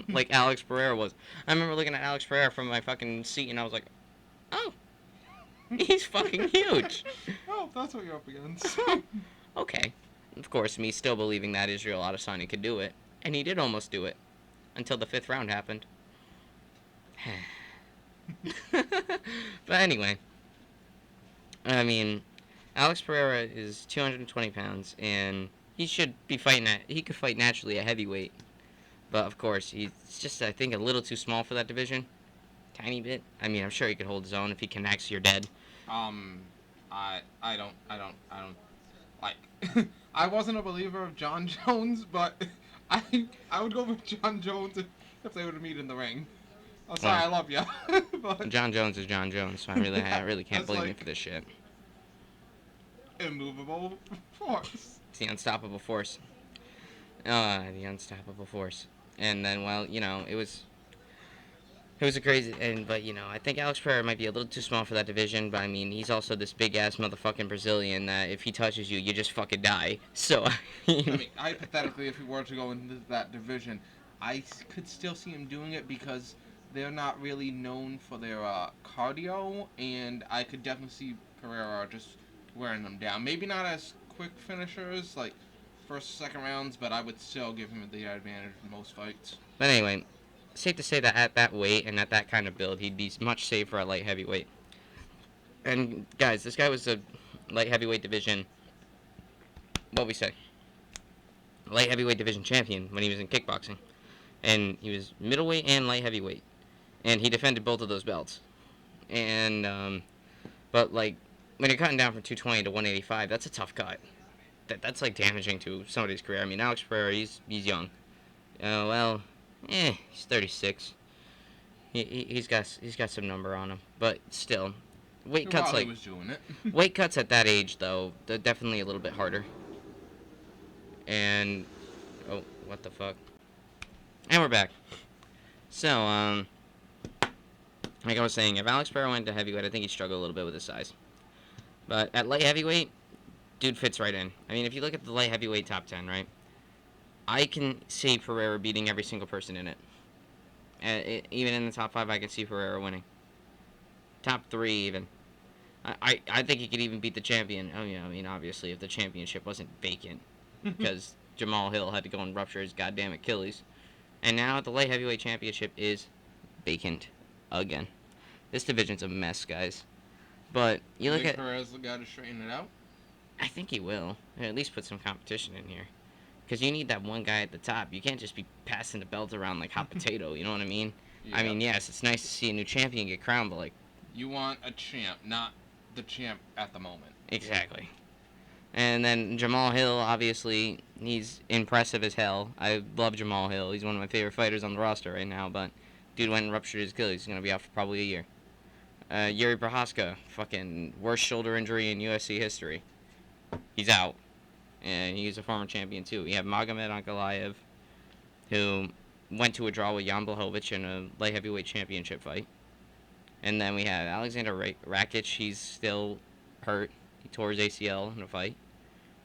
like Alex Pereira was. I remember looking at Alex Pereira from my fucking seat, and I was like, oh. He's fucking huge. Oh, that's what you're up against. Okay. Of course, me still believing that Israel Adesanya could do it. And he did almost do it. Until the 5th round happened. But anyway. Alex Pereira is 220 pounds. And he should be fighting he could fight naturally at heavyweight. But of course, he's just, I think, a little too small for that division. Tiny bit. I'm sure he could hold his own. If he connects, you're dead. I don't like. I wasn't a believer of John Jones, but I would go with John Jones if they would meet in the ring. I'm sorry, I love you. But John Jones is John Jones, so I really can't blame him for this shit. Immovable force. It's the unstoppable force. The unstoppable force. And then, it was a crazy, I think Alex Pereira might be a little too small for that division, but he's also this big-ass motherfucking Brazilian that if he touches you, you just fucking die. So, hypothetically, if he were to go into that division, I could still see him doing it because they're not really known for their cardio, and I could definitely see Pereira just wearing them down. Maybe not as quick finishers, like first, second rounds, but I would still give him the advantage in most fights. But anyway, safe to say that at that weight and at that kind of build, he'd be much safer at light heavyweight. And guys, this guy was a light heavyweight division, what we say, light heavyweight division champion when he was in kickboxing. And he was middleweight and light heavyweight. And he defended both of those belts. And, but when you're cutting down from 220 to 185, that's a tough cut. that's like damaging to somebody's career. I mean, Alex Pereira, he's young. Well, he's 36. He's got some number on him, but still, weight cuts While he like was doing it. weight cuts at that age though, they're definitely a little bit harder. And oh, what the fuck? And we're back. So like I was saying, if Alex Pereira went to heavyweight, I think he'd struggle a little bit with his size. But at light heavyweight, dude fits right in. I mean, if you look at the light heavyweight top 10, right? I can see Pereira beating every single person in it. Even in the top 5, I can see Pereira winning. Top 3, even. I think he could even beat the champion. Oh, yeah, I mean, obviously, if the championship wasn't vacant. Because Jamal Hill had to go and rupture his goddamn Achilles. And now the light heavyweight championship is vacant again. This division's a mess, guys. But you look at... Perez the guy to straighten it out? I think he will. Or at least put some competition in here. Because you need that one guy at the top. You can't just be passing the belt around like hot potato, you know what I mean? Yep. I mean, yes, it's nice to see a new champion get crowned, but like... You want a champ, not the champ at the moment. Exactly. And then Jamal Hill, obviously, he's impressive as hell. I love Jamal Hill. He's one of my favorite fighters on the roster right now, but dude went and ruptured his Achilles. He's going to be out for probably a year. Yuri Prohaska, fucking worst shoulder injury in UFC history. He's out. And he's a former champion, too. We have Magomed Ankalaev, who went to a draw with Jan Blachowicz in a light heavyweight championship fight. And then we have Alexander Rakic. He's still hurt. He tore his ACL in a fight.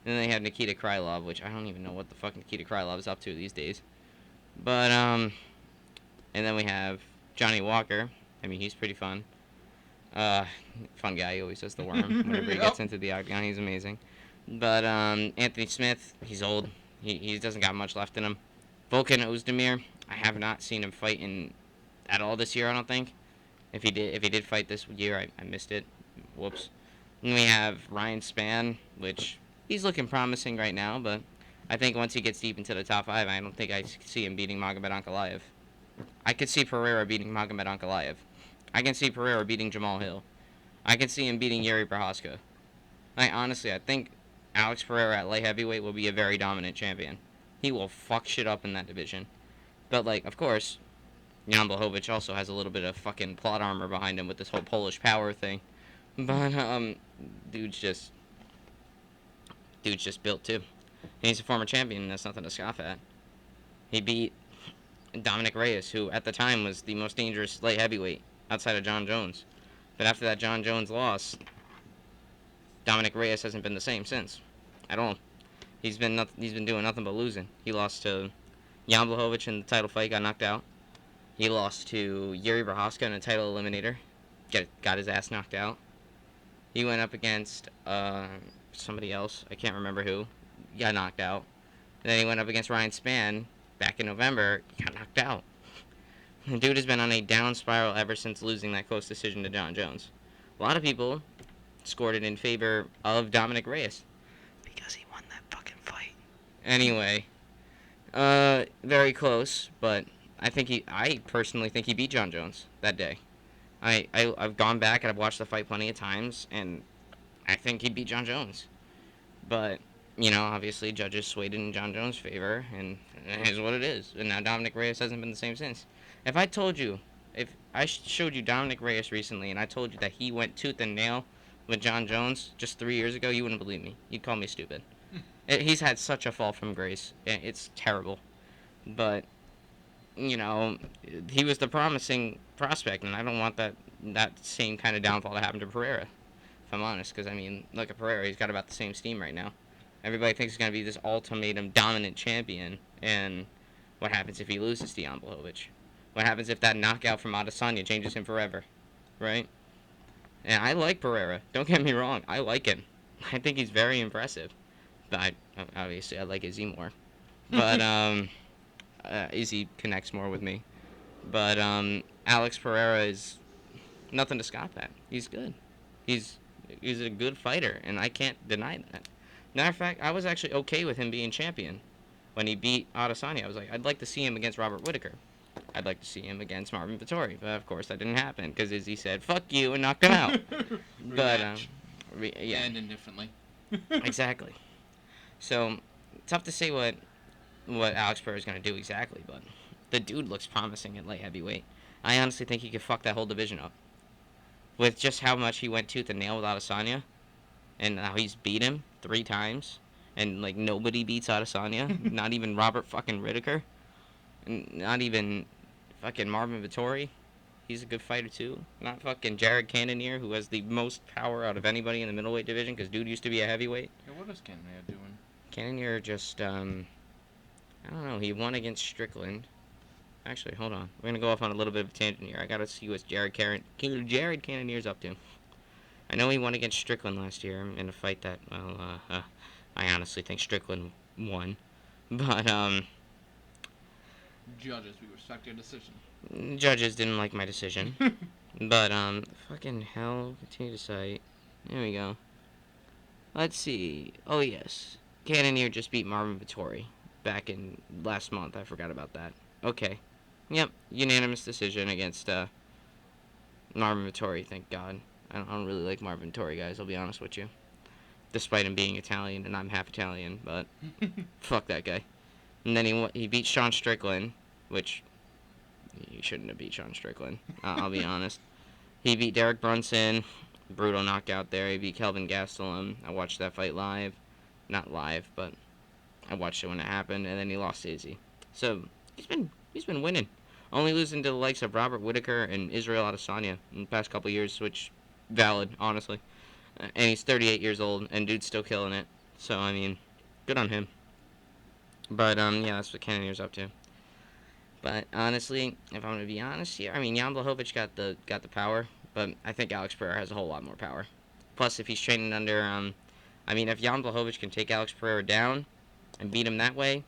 And then they have Nikita Krylov, which I don't even know what the fuck Nikita Krylov is up to these days. But, and then we have Johnny Walker. I mean, he's pretty fun. Fun guy. He always does the worm whenever he gets into the octagon. He's amazing. But, Anthony Smith, he's old. He doesn't got much left in him. Volkan Ozdemir, I have not seen him fight at all this year, I don't think. If he did fight this year, I missed it. Whoops. And we have Ryan Spann, which he's looking promising right now, but I think once he gets deep into the top 5, I don't think I see him beating Magomed Ankalaev. I could see Pereira beating Magomed Ankalaev. I can see Pereira beating Jamal Hill. I can see him beating Yuri Prohaska. Honestly, I think Alex Pereira at light heavyweight will be a very dominant champion. He will fuck shit up in that division. But, of course, Jan Blachowicz also has a little bit of fucking plot armor behind him with this whole Polish power thing. But, dude's just built, too. And he's a former champion, and that's nothing to scoff at. He beat Dominic Reyes, who at the time was the most dangerous light heavyweight outside of John Jones. But after that John Jones loss, Dominic Reyes hasn't been the same since. At all. He's been doing nothing but losing. He lost to Jan Blachowicz in the title fight, got knocked out. He lost to Yuri Prohaska in a title eliminator, got his ass knocked out. He went up against somebody else, I can't remember who, got knocked out. And then he went up against Ryan Spann back in November, got knocked out. The dude has been on a down spiral ever since losing that close decision to John Jones. A lot of people scored it in favor of Dominic Reyes because he won that fucking fight. Anyway, very close, but I personally think he beat John Jones that day. I've gone back and I've watched the fight plenty of times, and I think he beat John Jones. But, obviously judges swayed in John Jones' favor, and it is what it is. And now Dominic Reyes hasn't been the same since. If I showed you Dominic Reyes recently, and I told you that he went tooth and nail with John Jones just 3 years ago, you wouldn't believe me. You'd call me stupid. He's had such a fall from grace. It's terrible. But, he was the promising prospect, and I don't want that same kind of downfall to happen to Pereira, if I'm honest. Because, look at Pereira. He's got about the same steam right now. Everybody thinks he's going to be this ultimatum dominant champion, and what happens if he loses to Jan Blachowicz? What happens if that knockout from Adesanya changes him forever, right? And I like Pereira. Don't get me wrong. I like him. I think he's very impressive. But obviously I like Izzy more. But Izzy connects more with me. But Alex Pereira is nothing to scoff at. He's good. He's a good fighter, and I can't deny that. Matter of fact, I was actually okay with him being champion when he beat Adesanya. I was like, I'd like to see him against Robert Whittaker. I'd like to see him against Marvin Vettori, but of course that didn't happen because Izzy said "fuck you" and knocked him out. But yeah, and indifferently. Exactly. So tough to say what Alex Pereira is going to do exactly, but the dude looks promising at light heavyweight. I honestly think he could fuck that whole division up with just how much he went tooth and nail with Adesanya, and how he's beat him 3 times, and like nobody beats Adesanya, not even Robert fucking Whittaker, and not even fucking Marvin Vittori. He's a good fighter too. Not fucking Jared Cannonier, who has the most power out of anybody in the middleweight division, because dude used to be a heavyweight. Yeah, what is Cannonier doing? Cannonier just I don't know. He won against Strickland. Actually, hold on. We're gonna go off on a little bit of a tangent here. I gotta see what Jared Cannonier's up to. I know he won against Strickland last year in a fight that, well, I honestly think Strickland won. But, Judges, we respect your decision. judges didn't like my decision. But, fucking hell, continue to cite. There we go. Let's see. Oh, yes. Cannonier just beat Marvin Vittori back in last month. I forgot about that. Okay. Yep, unanimous decision against, Marvin Vittori, thank God. I don't really like Marvin Vittori, guys, I'll be honest with you. Despite him being Italian, and I'm half Italian, but fuck that guy. And then he beat Sean Strickland, which he shouldn't have beat Sean Strickland. I'll be honest. He beat Derek Brunson, brutal knockout there. He beat Kelvin Gastelum. I watched that fight live, not live, but I watched it when it happened, and then he lost to Izzy. So he's been winning, only losing to the likes of Robert Whittaker and Israel Adesanya in the past couple years, which valid honestly. And he's 38 years old, and dude's still killing it. So I mean, good on him. But yeah, that's what Cannonier's up to. But honestly, if I'm gonna be honest here, I mean, Jan Blachowicz got the power, but I think Alex Pereira has a whole lot more power. Plus, if he's training under, I mean, if Jan Blachowicz can take Alex Pereira down and beat him that way,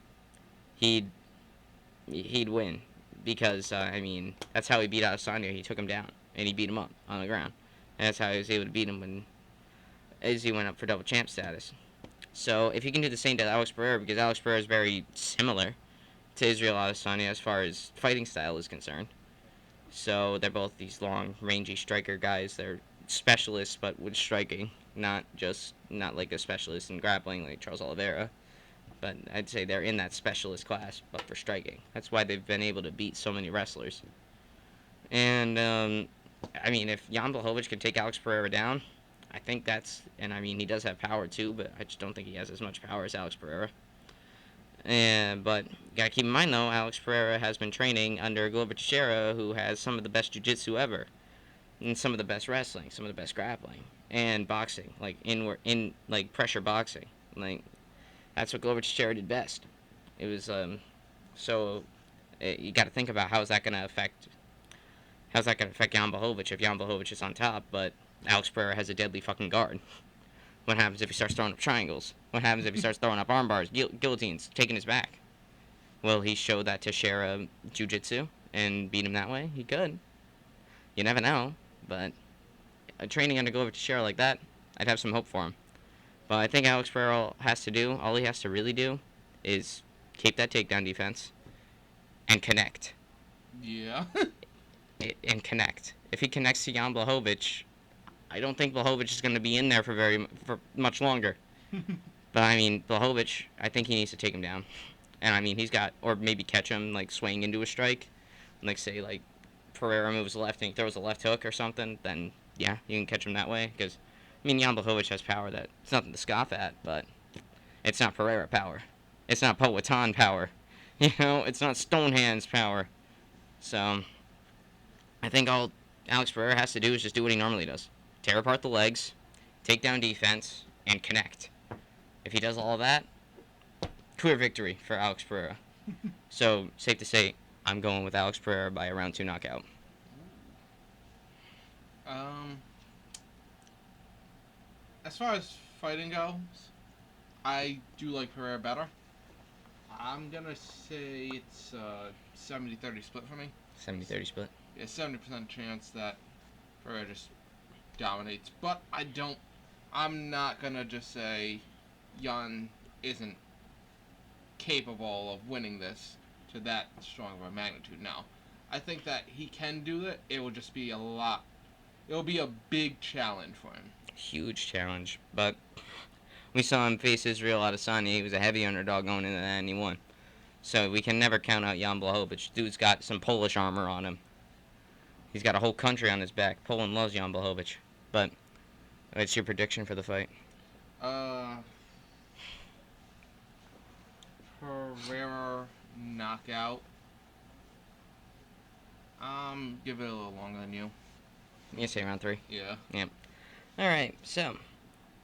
he'd win, because I mean, that's how he beat Adesanya. He took him down and he beat him up on the ground, and that's how he was able to beat him when Izzy went up for double champ status. So if he can do the same to Alex Pereira, because Alex Pereira is very similar to Israel Adesanya as far as fighting style is concerned. So they're both these long, rangy striker guys. They're specialists, but with striking, not like a specialist in grappling like Charles Oliveira. But I'd say they're in that specialist class, but for striking. That's why they've been able to beat so many wrestlers. And I mean, if Jan Blachowicz can take Alex Pereira down, I think that's, and I mean, he does have power too, but I just don't think he has as much power as Alex Pereira. But you gotta keep in mind though, Alex Pereira has been training under Glover Teixeira, who has some of the best jiu-jitsu ever, and some of the best wrestling, some of the best grappling, and boxing, like in like pressure boxing, like that's what Glover Teixeira did best. It was so you got to think about how's that gonna affect Jan Blachowicz if Jan Blachowicz is on top, but Alex Pereira has a deadly fucking guard. What happens if he starts throwing up triangles? What happens if he starts throwing up arm bars, guillotines, taking his back? Will he show that Teixeira jiu-jitsu and beat him that way? He could. You never know. But training under Glover Teixeira like that, I'd have some hope for him. But I think Alex Pereira all he has to really do is keep that takedown defense and connect. Yeah. And connect. If he connects to Jan Blachowicz, I don't think Blachowicz is going to be in there for much longer. But I mean, Blachowicz, I think he needs to take him down. And I mean, he's got, or maybe catch him like swaying into a strike, like say like Pereira moves left and he throws a left hook or something. Then yeah, you can catch him that way. Because I mean, Jan Blachowicz has power that it's nothing to scoff at, but it's not Pereira power. It's not Powhatan power. You know, it's not Stonehands power. So I think all Alex Pereira has to do is just do what he normally does: tear apart the legs, take down defense, and connect. If he does all of that, clear victory for Alex Pereira. So, safe to say, I'm going with Alex Pereira by a round 2 knockout. Um, as far as fighting goes, I do like Pereira better. I'm gonna say it's a 70-30 split for me. 70-30 split. Yeah, 70% chance that Pereira just dominates. But I'm not gonna just say Jan isn't capable of winning this to that strong of a magnitude. No. I think that he can do it. It will just be it'll be a big challenge for him. Huge challenge. But We saw him face Israel Adesanya. He was a heavy underdog going into that, and he won. So we can never count out Jan Blachowicz. Dude's got some Polish armor on him. He's got a whole country on his back. Poland loves Jan Blachowicz. But what's your prediction for the fight? Pereira knockout. Give it a little longer than you. You say round 3? Yeah. Yep. All right, so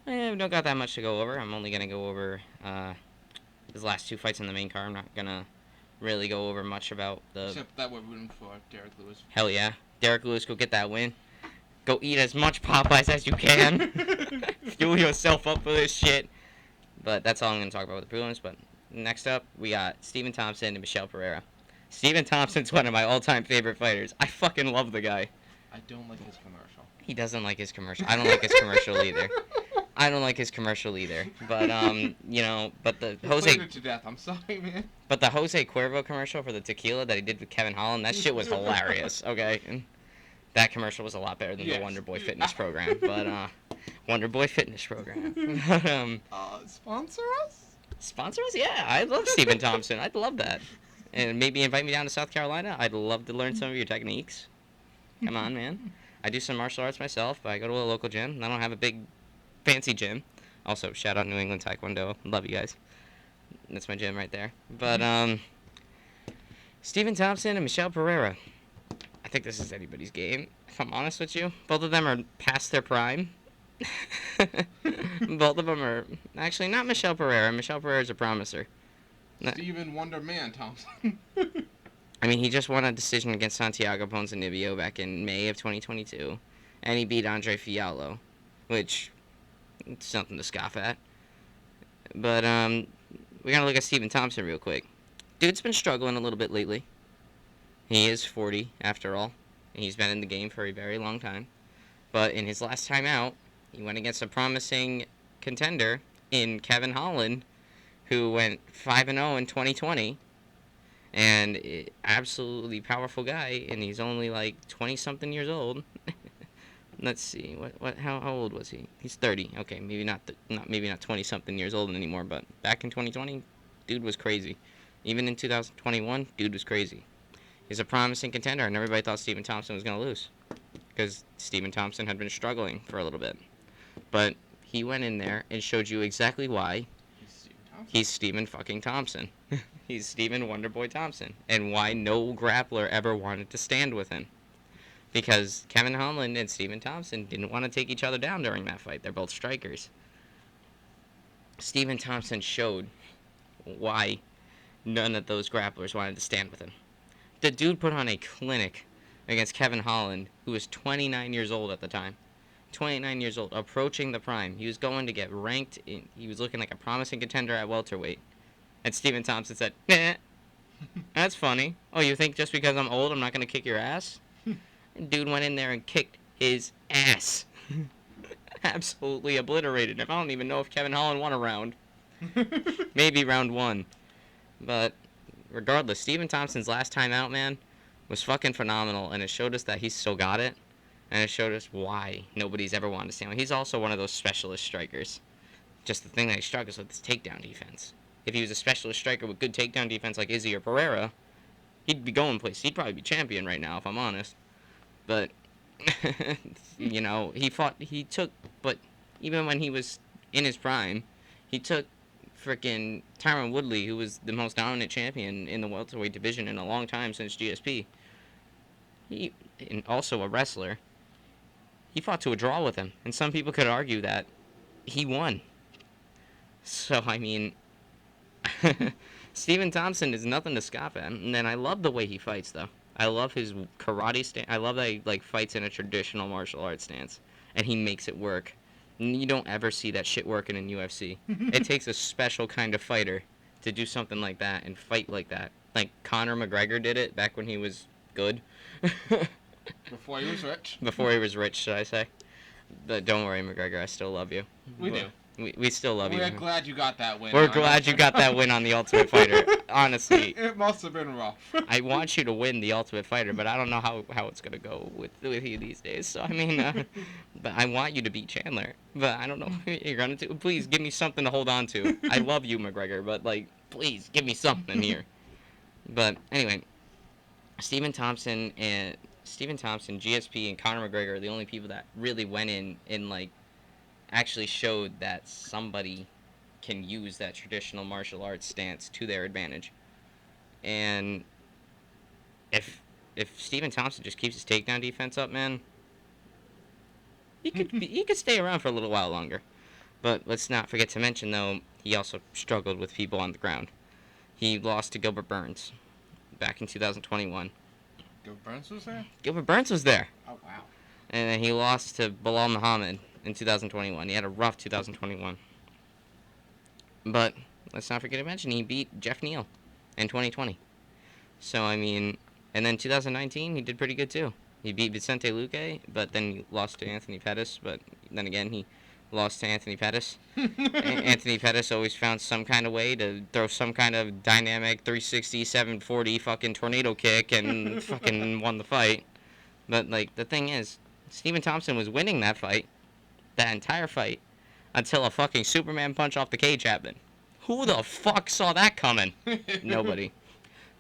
we don't got that much to go over. I'm only gonna go over his last 2 fights in the main card. I'm not gonna really go over much about the. Except that we're rooting for Derek Lewis. Hell yeah, Derek Lewis, go get that win. Go eat as much Popeyes as you can. Fuel yourself up for this shit. But that's all I'm gonna talk about with the prelims. But next up, we got Stephen Thompson and Michelle Pereira. Stephen Thompson's one of my all-time favorite fighters. I fucking love the guy. I don't like his commercial. He doesn't like his commercial. I don't like his commercial either. I don't like his commercial either. But but the He Jose played it to death. I'm sorry, man. but the Jose Cuervo commercial for the tequila that he did with Kevin Holland, that shit was hilarious. Okay. And that commercial was a lot better than the Wonder Boy Fitness program. But Wonder Boy Fitness program. Sponsor us? Sponsor us? Yeah, I love Stephen Thompson. I'd love that. And maybe invite me down to South Carolina. I'd love to learn some of your techniques. Come on, man. I do some martial arts myself, but I go to a local gym. I don't have a big, fancy gym. Also, shout out New England Taekwondo. Love you guys. That's my gym right there. But, Stephen Thompson and Michelle Pereira. I think this is anybody's game, if I'm honest with you. Both of them are past their prime. Both of them are... Actually, not Michelle Pereira. Michelle Pereira's a promiser. Stephen Wonder Man Thompson. I mean, he just won a decision against Santiago Ponzinibbio back in May of 2022, and he beat Andre Fiallo, which it's something to scoff at. But we're gonna look at Stephen Thompson real quick. Dude's been struggling a little bit lately. He is 40 after all, and he's been in the game for a very long time. But in his last time out, he went against a promising contender in Kevin Holland, who went 5-0 in 2020. And absolutely powerful guy, and he's only like 20-something years old. Let's see, how old was he? He's 30. Okay, maybe not 20-something years old anymore, but back in 2020, dude was crazy. Even in 2021, dude was crazy. He's a promising contender, and everybody thought Stephen Thompson was gonna lose, because Stephen Thompson had been struggling for a little bit. But he went in there and showed you exactly why. He's Stephen fucking Thompson. He's Stephen Wonderboy Thompson. And why no grappler ever wanted to stand with him. Because Kevin Holland and Stephen Thompson didn't want to take each other down during that fight. They're both strikers. Stephen Thompson showed why none of those grapplers wanted to stand with him. The dude put on a clinic against Kevin Holland, who was 29 years old at the time. 29 years old, approaching the prime. He was going to get ranked. He was looking like a promising contender at welterweight. And Stephen Thompson said, "Nah, that's funny. Oh, you think just because I'm old I'm not going to kick your ass?" Dude went in there and kicked his ass. Absolutely obliterated him. I don't even know if Kevin Holland won a round. Maybe round 1. But regardless, Stephen Thompson's last time out, man, was fucking phenomenal. And it showed us that he still got it. And it showed us why nobody's ever wanted to stand with him. He's also one of those specialist strikers. Just the thing that he struggles with is takedown defense. If he was a specialist striker with good takedown defense like Izzy or Pereira, he'd be going places. He'd probably be champion right now, if I'm honest. But, but even when he was in his prime, he took frickin' Tyron Woodley, who was the most dominant champion in the welterweight division in a long time since GSP. And also a wrestler. He fought to a draw with him, and some people could argue that he won. So, I mean, Stephen Thompson is nothing to scoff at, and then I love the way he fights, though. I love his karate stance. I love that he, fights in a traditional martial arts stance, and he makes it work. And you don't ever see that shit working in UFC. It takes a special kind of fighter to do something like that and fight like that. Like Conor McGregor did it back when he was good. Before he was rich. Before he was rich, should I say? But don't worry, McGregor, I still love you. We do. We still love you. We're glad you got that win. We're glad you got that win on the Ultimate Fighter. Honestly, It must have been rough. I want you to win the Ultimate Fighter, but I don't know how it's gonna go with you these days. So I mean, but I want you to beat Chandler, but I don't know what you're gonna do. Please give me something to hold on to. I love you, McGregor, but like, please give me something here. But anyway, Stephen Thompson, GSP, and Conor McGregor are the only people that really went in and like actually showed that somebody can use that traditional martial arts stance to their advantage. And if Stephen Thompson just keeps his takedown defense up, man, he could stay around for a little while longer. But let's not forget to mention though, he also struggled with people on the ground. He lost to Gilbert Burns back in 2021. Gilbert Burns was there? Gilbert Burns was there. Oh, wow. And then he lost to Bilal Muhammad in 2021. He had a rough 2021. But let's not forget to mention he beat Jeff Neal in 2020. So, I mean, and then 2019, he did pretty good too. He beat Vicente Luque, but then he lost to Anthony Pettis. But then again, he lost to Anthony Pettis. Anthony Pettis always found some kind of way to throw some kind of dynamic 360, 740 fucking tornado kick and fucking won the fight. But, like, the thing is, Stephen Thompson was winning that fight, that entire fight, until a fucking Superman punch off the cage happened. Who the fuck saw that coming? Nobody.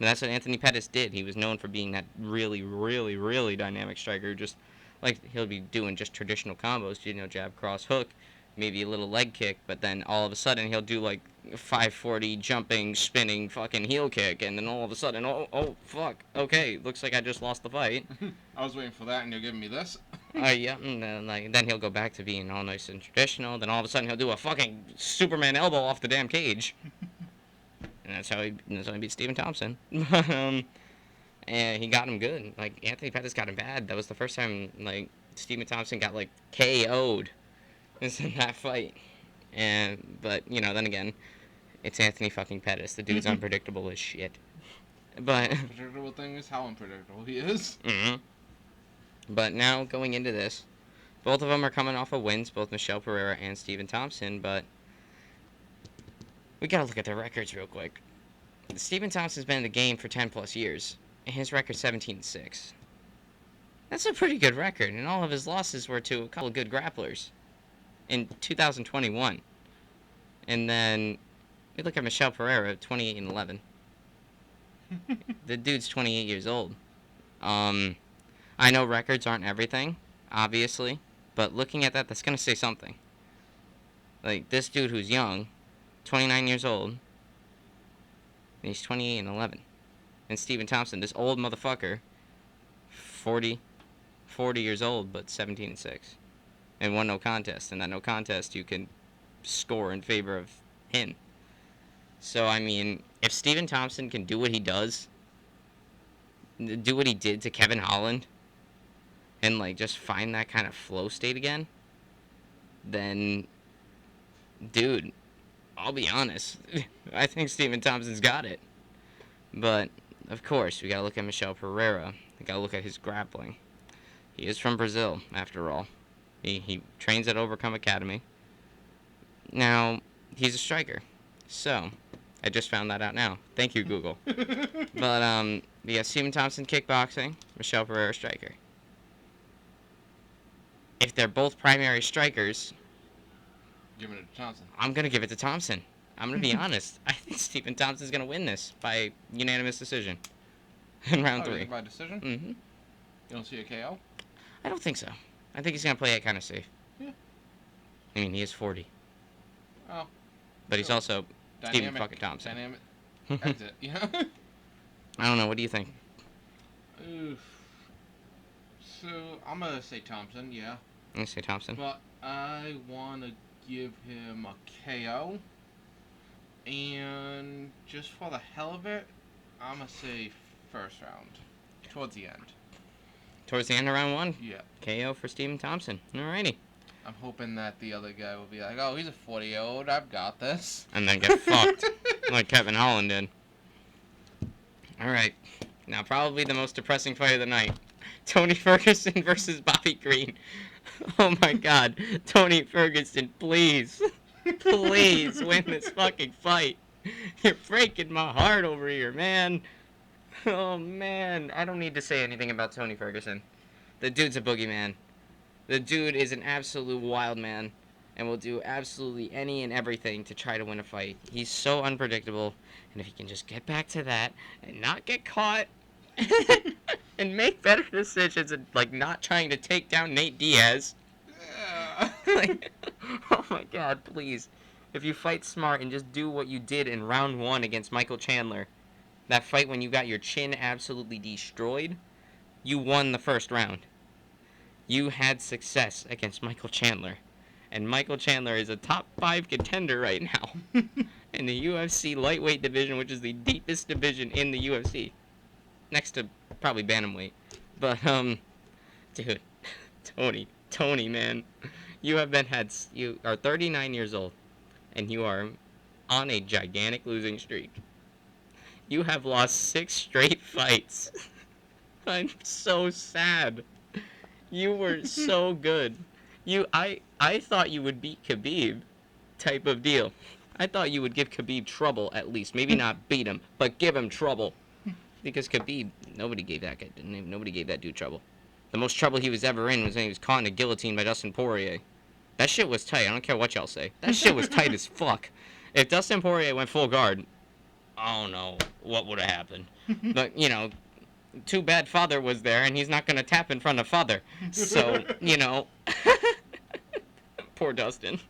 And that's what Anthony Pettis did. He was known for being that really, really, really dynamic striker. Just like he'll be doing just traditional combos, jab, cross, hook, maybe a little leg kick, but then all of a sudden he'll do like 540 jumping, spinning, fucking heel kick, and then all of a sudden, oh fuck, okay, looks like I just lost the fight. I was waiting for that, and you're giving me this. Yeah, and then he'll go back to being all nice and traditional. Then all of a sudden he'll do a fucking Superman elbow off the damn cage. And that's how he beat Stephen Thompson. And he got him good. Like, Anthony Pettis got him bad. That was the first time, like, Stephen Thompson got, like, KO'd in that fight. But, then again, it's Anthony fucking Pettis. The dude's unpredictable as shit. But... The unpredictable thing is how unpredictable he is. Mm-hmm. But now, going into this, both of them are coming off of wins, both Michel Pereira and Stephen Thompson, but we gotta look at their records real quick. Stephen Thompson's been in the game for 10 plus years, and his record's 17-6. That's a pretty good record, and all of his losses were to a couple of good grapplers in 2021. And then we look at Michel Pereira, 28-11. The dude's 28 years old. I know records aren't everything, obviously, but looking at that, that's gonna say something. Like, this dude who's young, 29 years old, and he's 28-11. And Stephen Thompson, this old motherfucker, 40 years old, but 17-6. And won no contest. And that no contest, you can score in favor of him. So, I mean, if Stephen Thompson can do what he does, do what he did to Kevin Holland, and, like, just find that kind of flow state again, then, dude, I'll be honest. I think Stephen Thompson's got it. But, of course, we gotta look at Michel Pereira. We gotta look at his grappling. He is from Brazil, after all. He trains at Overcome Academy. Now, he's a striker. So, I just found that out now. Thank you, Google. But, we got Stephen Thompson kickboxing, Michel Pereira striker. If they're both primary strikers, Giving it to Thompson. I'm going to give it to Thompson. I'm going to be honest. I think Stephen Thompson's going to win this by unanimous decision in round 3. By decision? Mm-hmm. You don't see a KO? I don't think so. I think he's going to play it kind of safe. Yeah. I mean, he is 40. Oh. But he's also Dynamic, Stephen fucking Thompson. Dynamic exit, yeah. I don't know. What do you think? Oof. So, I'm going to say Thompson, yeah. I'm going to say Thompson. But I want to give him a KO. And just for the hell of it, I'm going to say first round. Towards the end. Towards the end of round 1? Yeah. KO for Stephen Thompson. Alrighty. I'm hoping that the other guy will be like, oh, he's a 40-year-old, I've got this. And then get fucked like Kevin Holland did. Alright. Now, probably the most depressing fight of the night. Tony Ferguson versus Bobby Green. Oh my god. Tony Ferguson, please. Please win this fucking fight. You're breaking my heart over here, man. Oh, man. I don't need to say anything about Tony Ferguson. The dude's a boogeyman. The dude is an absolute wild man and will do absolutely any and everything to try to win a fight. He's so unpredictable, and if he can just get back to that and not get caught and make better decisions and like not trying to take down Nate Diaz. Yeah. Like, oh my god, please. If you fight smart and just do what you did in round 1 against Michael Chandler, that fight when you got your chin absolutely destroyed, you won the first round. You had success against Michael Chandler. And Michael Chandler is a top 5 contender right now in the UFC lightweight division, which is the deepest division in the UFC. Next to probably bantamweight. But, dude, Tony, man. You are 39 years old, and you are on a gigantic losing streak. You have lost 6 straight fights. I'm so sad. You were so good. I thought you would beat Khabib, type of deal. I thought you would give Khabib trouble at least. Maybe not beat him, but give him trouble. Because Khabib, nobody gave that dude trouble. The most trouble he was ever in was when he was caught in a guillotine by Dustin Poirier. That shit was tight. I don't care what y'all say. That shit was tight as fuck. If Dustin Poirier went full guard, I don't know what would have happened. But, you know, too bad Father was there, and he's not going to tap in front of Father. So, you know, poor Dustin.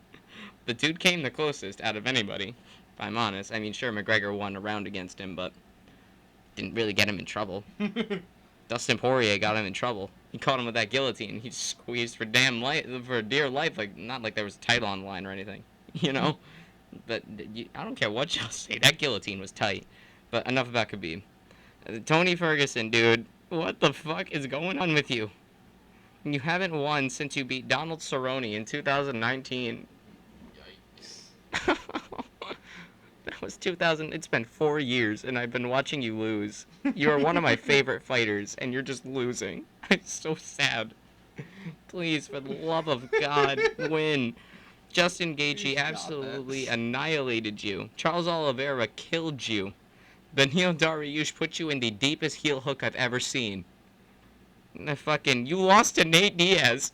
The dude came the closest out of anybody, if I'm honest. I mean, sure, McGregor won a round against him, but didn't really get him in trouble. Dustin Poirier got him in trouble. He caught him with that guillotine. He squeezed for dear life, like not like there was a title on the line or anything, you know. But I don't care what y'all say. That guillotine was tight. But enough about Khabib. Tony Ferguson, dude, what the fuck is going on with you? You haven't won since you beat Donald Cerrone in 2019. Yikes. That was 2000. It's been 4 years, and I've been watching you lose. You are one of my favorite fighters, and you're just losing. I'm so sad. Please, for the love of God, win. Justin Gaethje absolutely annihilated you. Charles Oliveira killed you. Beneil Dariush put you in the deepest heel hook I've ever seen. You lost to Nate Diaz.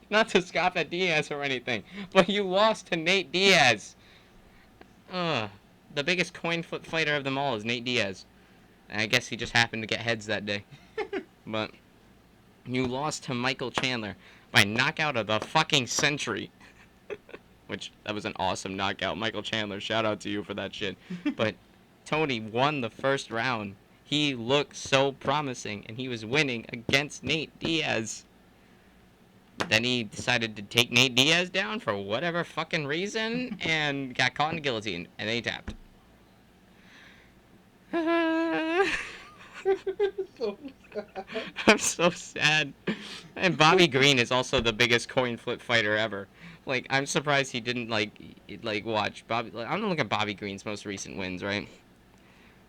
Not to scoff at Diaz or anything, but you lost to Nate Diaz. The biggest coin flip fighter of them all is Nate Diaz. I guess he just happened to get heads that day. But you lost to Michael Chandler by knockout of the fucking century. Which, that was an awesome knockout. Michael Chandler, shout out to you for that shit. But Tony won the first round. He looked so promising, and he was winning against Nate Diaz. Then he decided to take Nate Diaz down for whatever fucking reason and got caught in the guillotine, and then he tapped. So sad. I'm so sad. And Bobby Green is also the biggest coin flip fighter ever. Like, I'm surprised he didn't, watch Bobby. I'm gonna look at Bobby Green's most recent wins, right?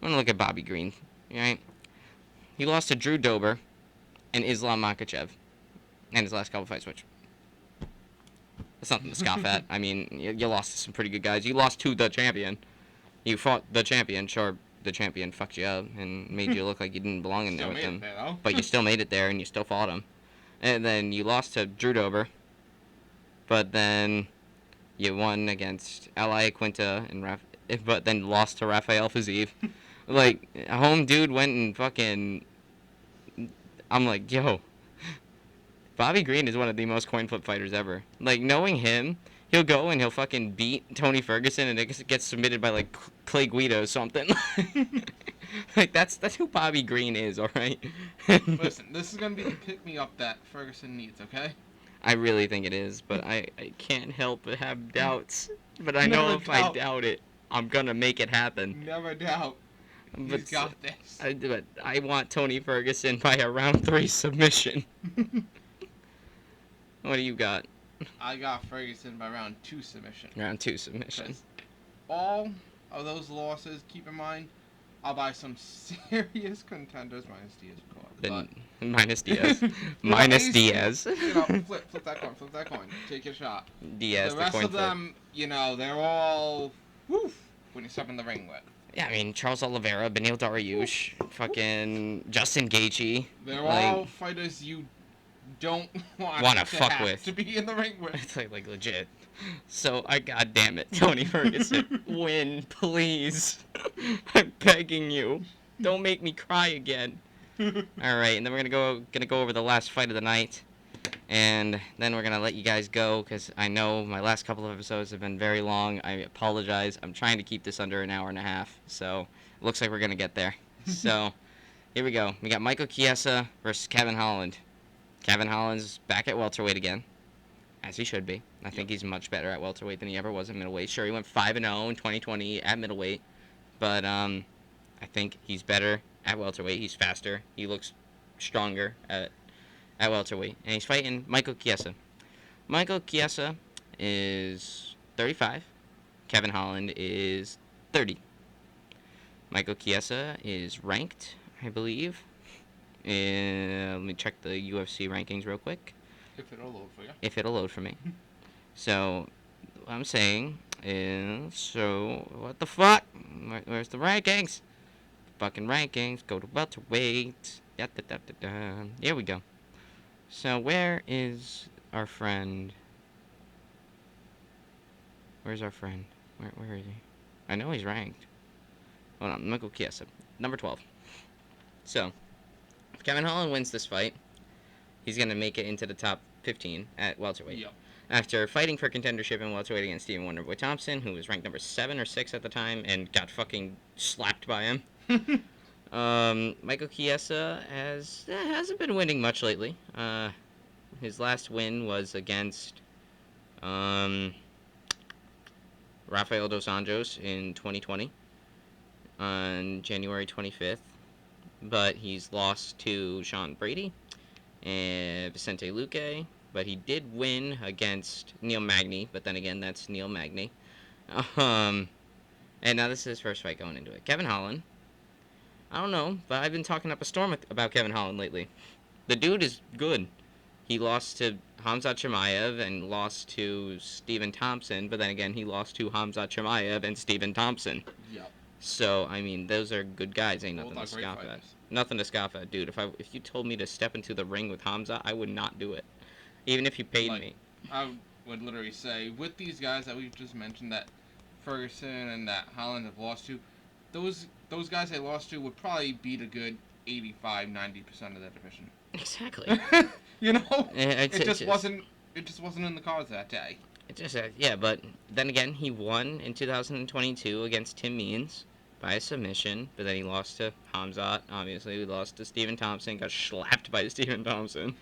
I'm gonna look at Bobby Green, right? He lost to Drew Dober and Islam Makhachev. And his last couple fights, which that's nothing to scoff at. I mean, you lost to some pretty good guys. You lost to the champion. You fought the champion. Sure, the champion fucked you up and made you look like you didn't belong in there with him. But you still made it there, and you still fought him. And then you lost to Drew Dober. But then you won against Ally Quinta, but then lost to Rafael Fiziev. Like, a home dude went and fucking... I'm like, yo... Bobby Green is one of the most coin flip fighters ever. Like, knowing him, he'll go and he'll fucking beat Tony Ferguson and it gets submitted by, like, Clay Guida or something. Like, that's who Bobby Green is, alright? Listen, this is going to be the pick-me-up that Ferguson needs, okay? I really think it is, but I can't help but have doubts. But I know if I doubt it, I'm going to make it happen. Never doubt. He's got this. But I want Tony Ferguson by a round 3 submission. What do you got? I got Ferguson by round 2 submission. Round 2 submission. All of those losses, keep in mind, I'll buy some serious contenders minus Diaz, of course. Then But minus Diaz. hey, Minus Diaz. flip that coin, flip that coin. Take your shot. Diaz, The the rest coin of flip. them, they're all woof when you step in the ring with. Yeah, I mean, Charles Oliveira, Beneil Dariush, fucking Justin Gaethje. They're Like, all fighters you don't want wanna to fuck have with. to be in the ring with. It's like legit. So, God damn it, Tony Ferguson. Win, please. I'm begging you. Don't make me cry again. Alright, and then we're gonna go over the last fight of the night. And then we're going to let you guys go because I know my last couple of episodes have been very long. I apologize. I'm trying to keep this under an hour and a half. So it looks like we're going to get there. So here we go. We got Michael Chiesa versus Kevin Holland. Kevin Holland's back at welterweight again, as he should be. I think he's much better at welterweight than he ever was at middleweight. Sure, he went 5-0 in 2020 at middleweight. But I think he's better at welterweight. He's faster. He looks stronger at welterweight, and he's fighting Michael Chiesa. Michael Chiesa is 35. Kevin Holland is 30. Michael Chiesa is ranked, I believe. Let me check the UFC rankings real quick. If it'll load for you. If it'll load for me. So, what I'm saying is, what the fuck? Where's the rankings? Fucking rankings. Go to welterweight. Here we go. So where is our friend? Where's our friend? Where is he? I know he's ranked. Hold on, Michael Chiesa, number 12. So, if Kevin Holland wins this fight, he's gonna make it into the top 15 at welterweight. Yep. After fighting for contendership in welterweight against Stephen Wonderboy Thompson, who was ranked number 7 or 6 at the time and got fucking slapped by him. Michael Chiesa hasn't been winning much lately. His last win was against Rafael dos Anjos in 2020 on January 25th. But he's lost to Sean Brady and Vicente Luque. But he did win against Neil Magny. But then again, that's Neil Magny. And now this is his first fight going into it. Kevin Holland. I don't know, but I've been talking up a storm about Kevin Holland lately. The dude is good. He lost to Khamzat Chimaev and lost to Stephen Thompson, but then again, he lost to Khamzat Chimaev and Stephen Thompson. Yep. So, I mean, those are good guys. Ain't nothing Both to are great scoff at. fighters. Nothing to scoff at, dude. If you told me to step into the ring with Khamzat, I would not do it, even if you paid me. I would literally say, with these guys that we've just mentioned, that Ferguson and that Holland have lost to, those guys they lost to would probably beat a good 85-90% of the division. Exactly. It just wasn't in the cards that day. It just yeah, but then again, he won in 2022 against Tim Means by a submission, but then he lost to Khamzat. Obviously, he lost to Stephen Thompson. Got slapped by Stephen Thompson.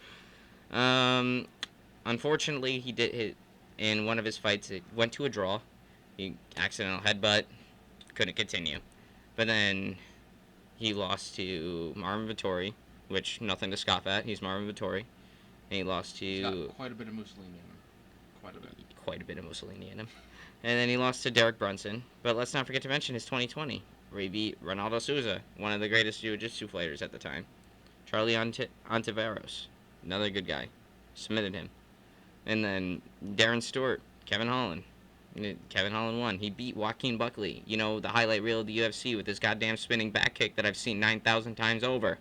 Unfortunately, he did hit in one of his fights. It went to a draw. He accidental headbutt, couldn't continue. But then he lost to Marvin Vittori, which nothing to scoff at. He's Marvin Vittori. And he lost to... He's got quite a bit of Mussolini in him. Quite a bit of Mussolini in him. And then he lost to Derek Brunson. But let's not forget to mention his 2020, where he beat Ronaldo Souza, one of the greatest jiu-jitsu fighters at the time. Charlie Ontiveros, another good guy. Submitted him. And then Darren Stewart, Kevin Holland. Kevin Holland won. He beat Joaquin Buckley. You know, the highlight reel of the UFC with this goddamn spinning back kick that I've seen 9,000 times over.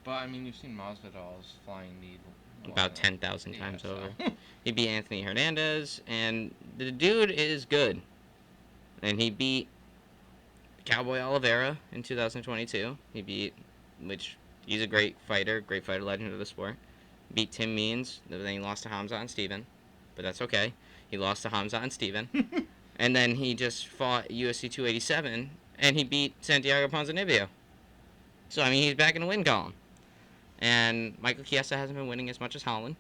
But, I mean, you've seen Masvidal's flying knee. About 10,000 times over. He beat Anthony Hernandez, and the dude is good. And he beat Cowboy Oliveira in 2022. Which he's a great fighter legend of the sport. Beat Tim Means, then he lost to Khamzat and Steven. But that's okay. He lost to Khamzat and Steven. And then he just fought UFC 287, and he beat Santiago Ponzinibbio. So, I mean, he's back in the win column. And Michael Chiesa hasn't been winning as much as Holland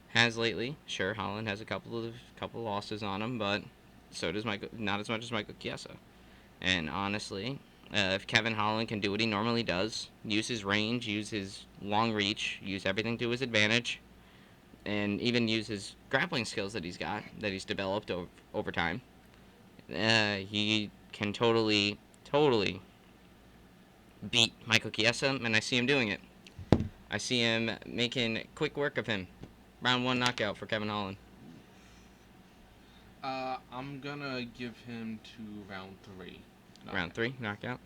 has lately. Sure, Holland has a couple losses on him, but so does Michael. Not as much as Michael Chiesa. And honestly, if Kevin Holland can do what he normally does, use his range, use his long reach, use everything to his advantage, and even use his grappling skills that he's developed over time, he can totally beat Michael Chiesa, and I see him doing it. I see him making quick work of him. Round 1 knockout for Kevin Holland. I'm gonna give him to round 3. Round 3 knockout.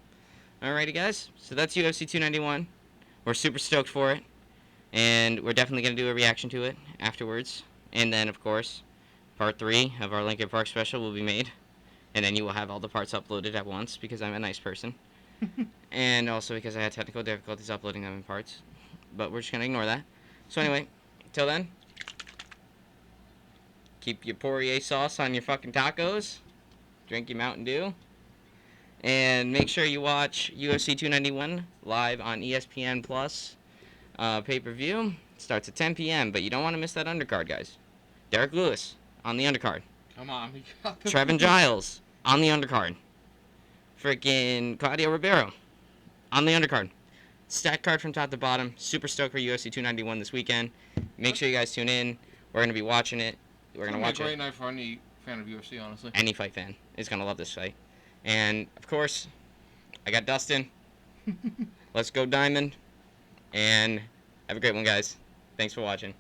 Alrighty, guys. So that's UFC 291. We're super stoked for it, and we're definitely gonna do a reaction to it afterwards. And then, of course, part 3 of our Lincoln Park special will be made, and then you will have all the parts uploaded at once because I'm a nice person, and also because I had technical difficulties uploading them in parts. But we're just gonna ignore that. So anyway, till then, keep your Poirier sauce on your fucking tacos. Drink your Mountain Dew. And make sure you watch UFC 291 live on ESPN Plus pay-per-view. Starts at 10 p.m., but you don't want to miss that undercard, guys. Derek Lewis on the undercard. Come on, we got the Trevin Giles on the undercard. Freaking Claudio Ribeiro on the undercard. Stat card from top to bottom. Super stoked for UFC 291 this weekend. Make sure you guys tune in. We're going to be watching it. We're going to watch a great it. night for any fan of UFC, honestly. Any fight fan is going to love this fight. And, of course, I got Dustin. Let's go Diamond. And have a great one, guys. Thanks for watching.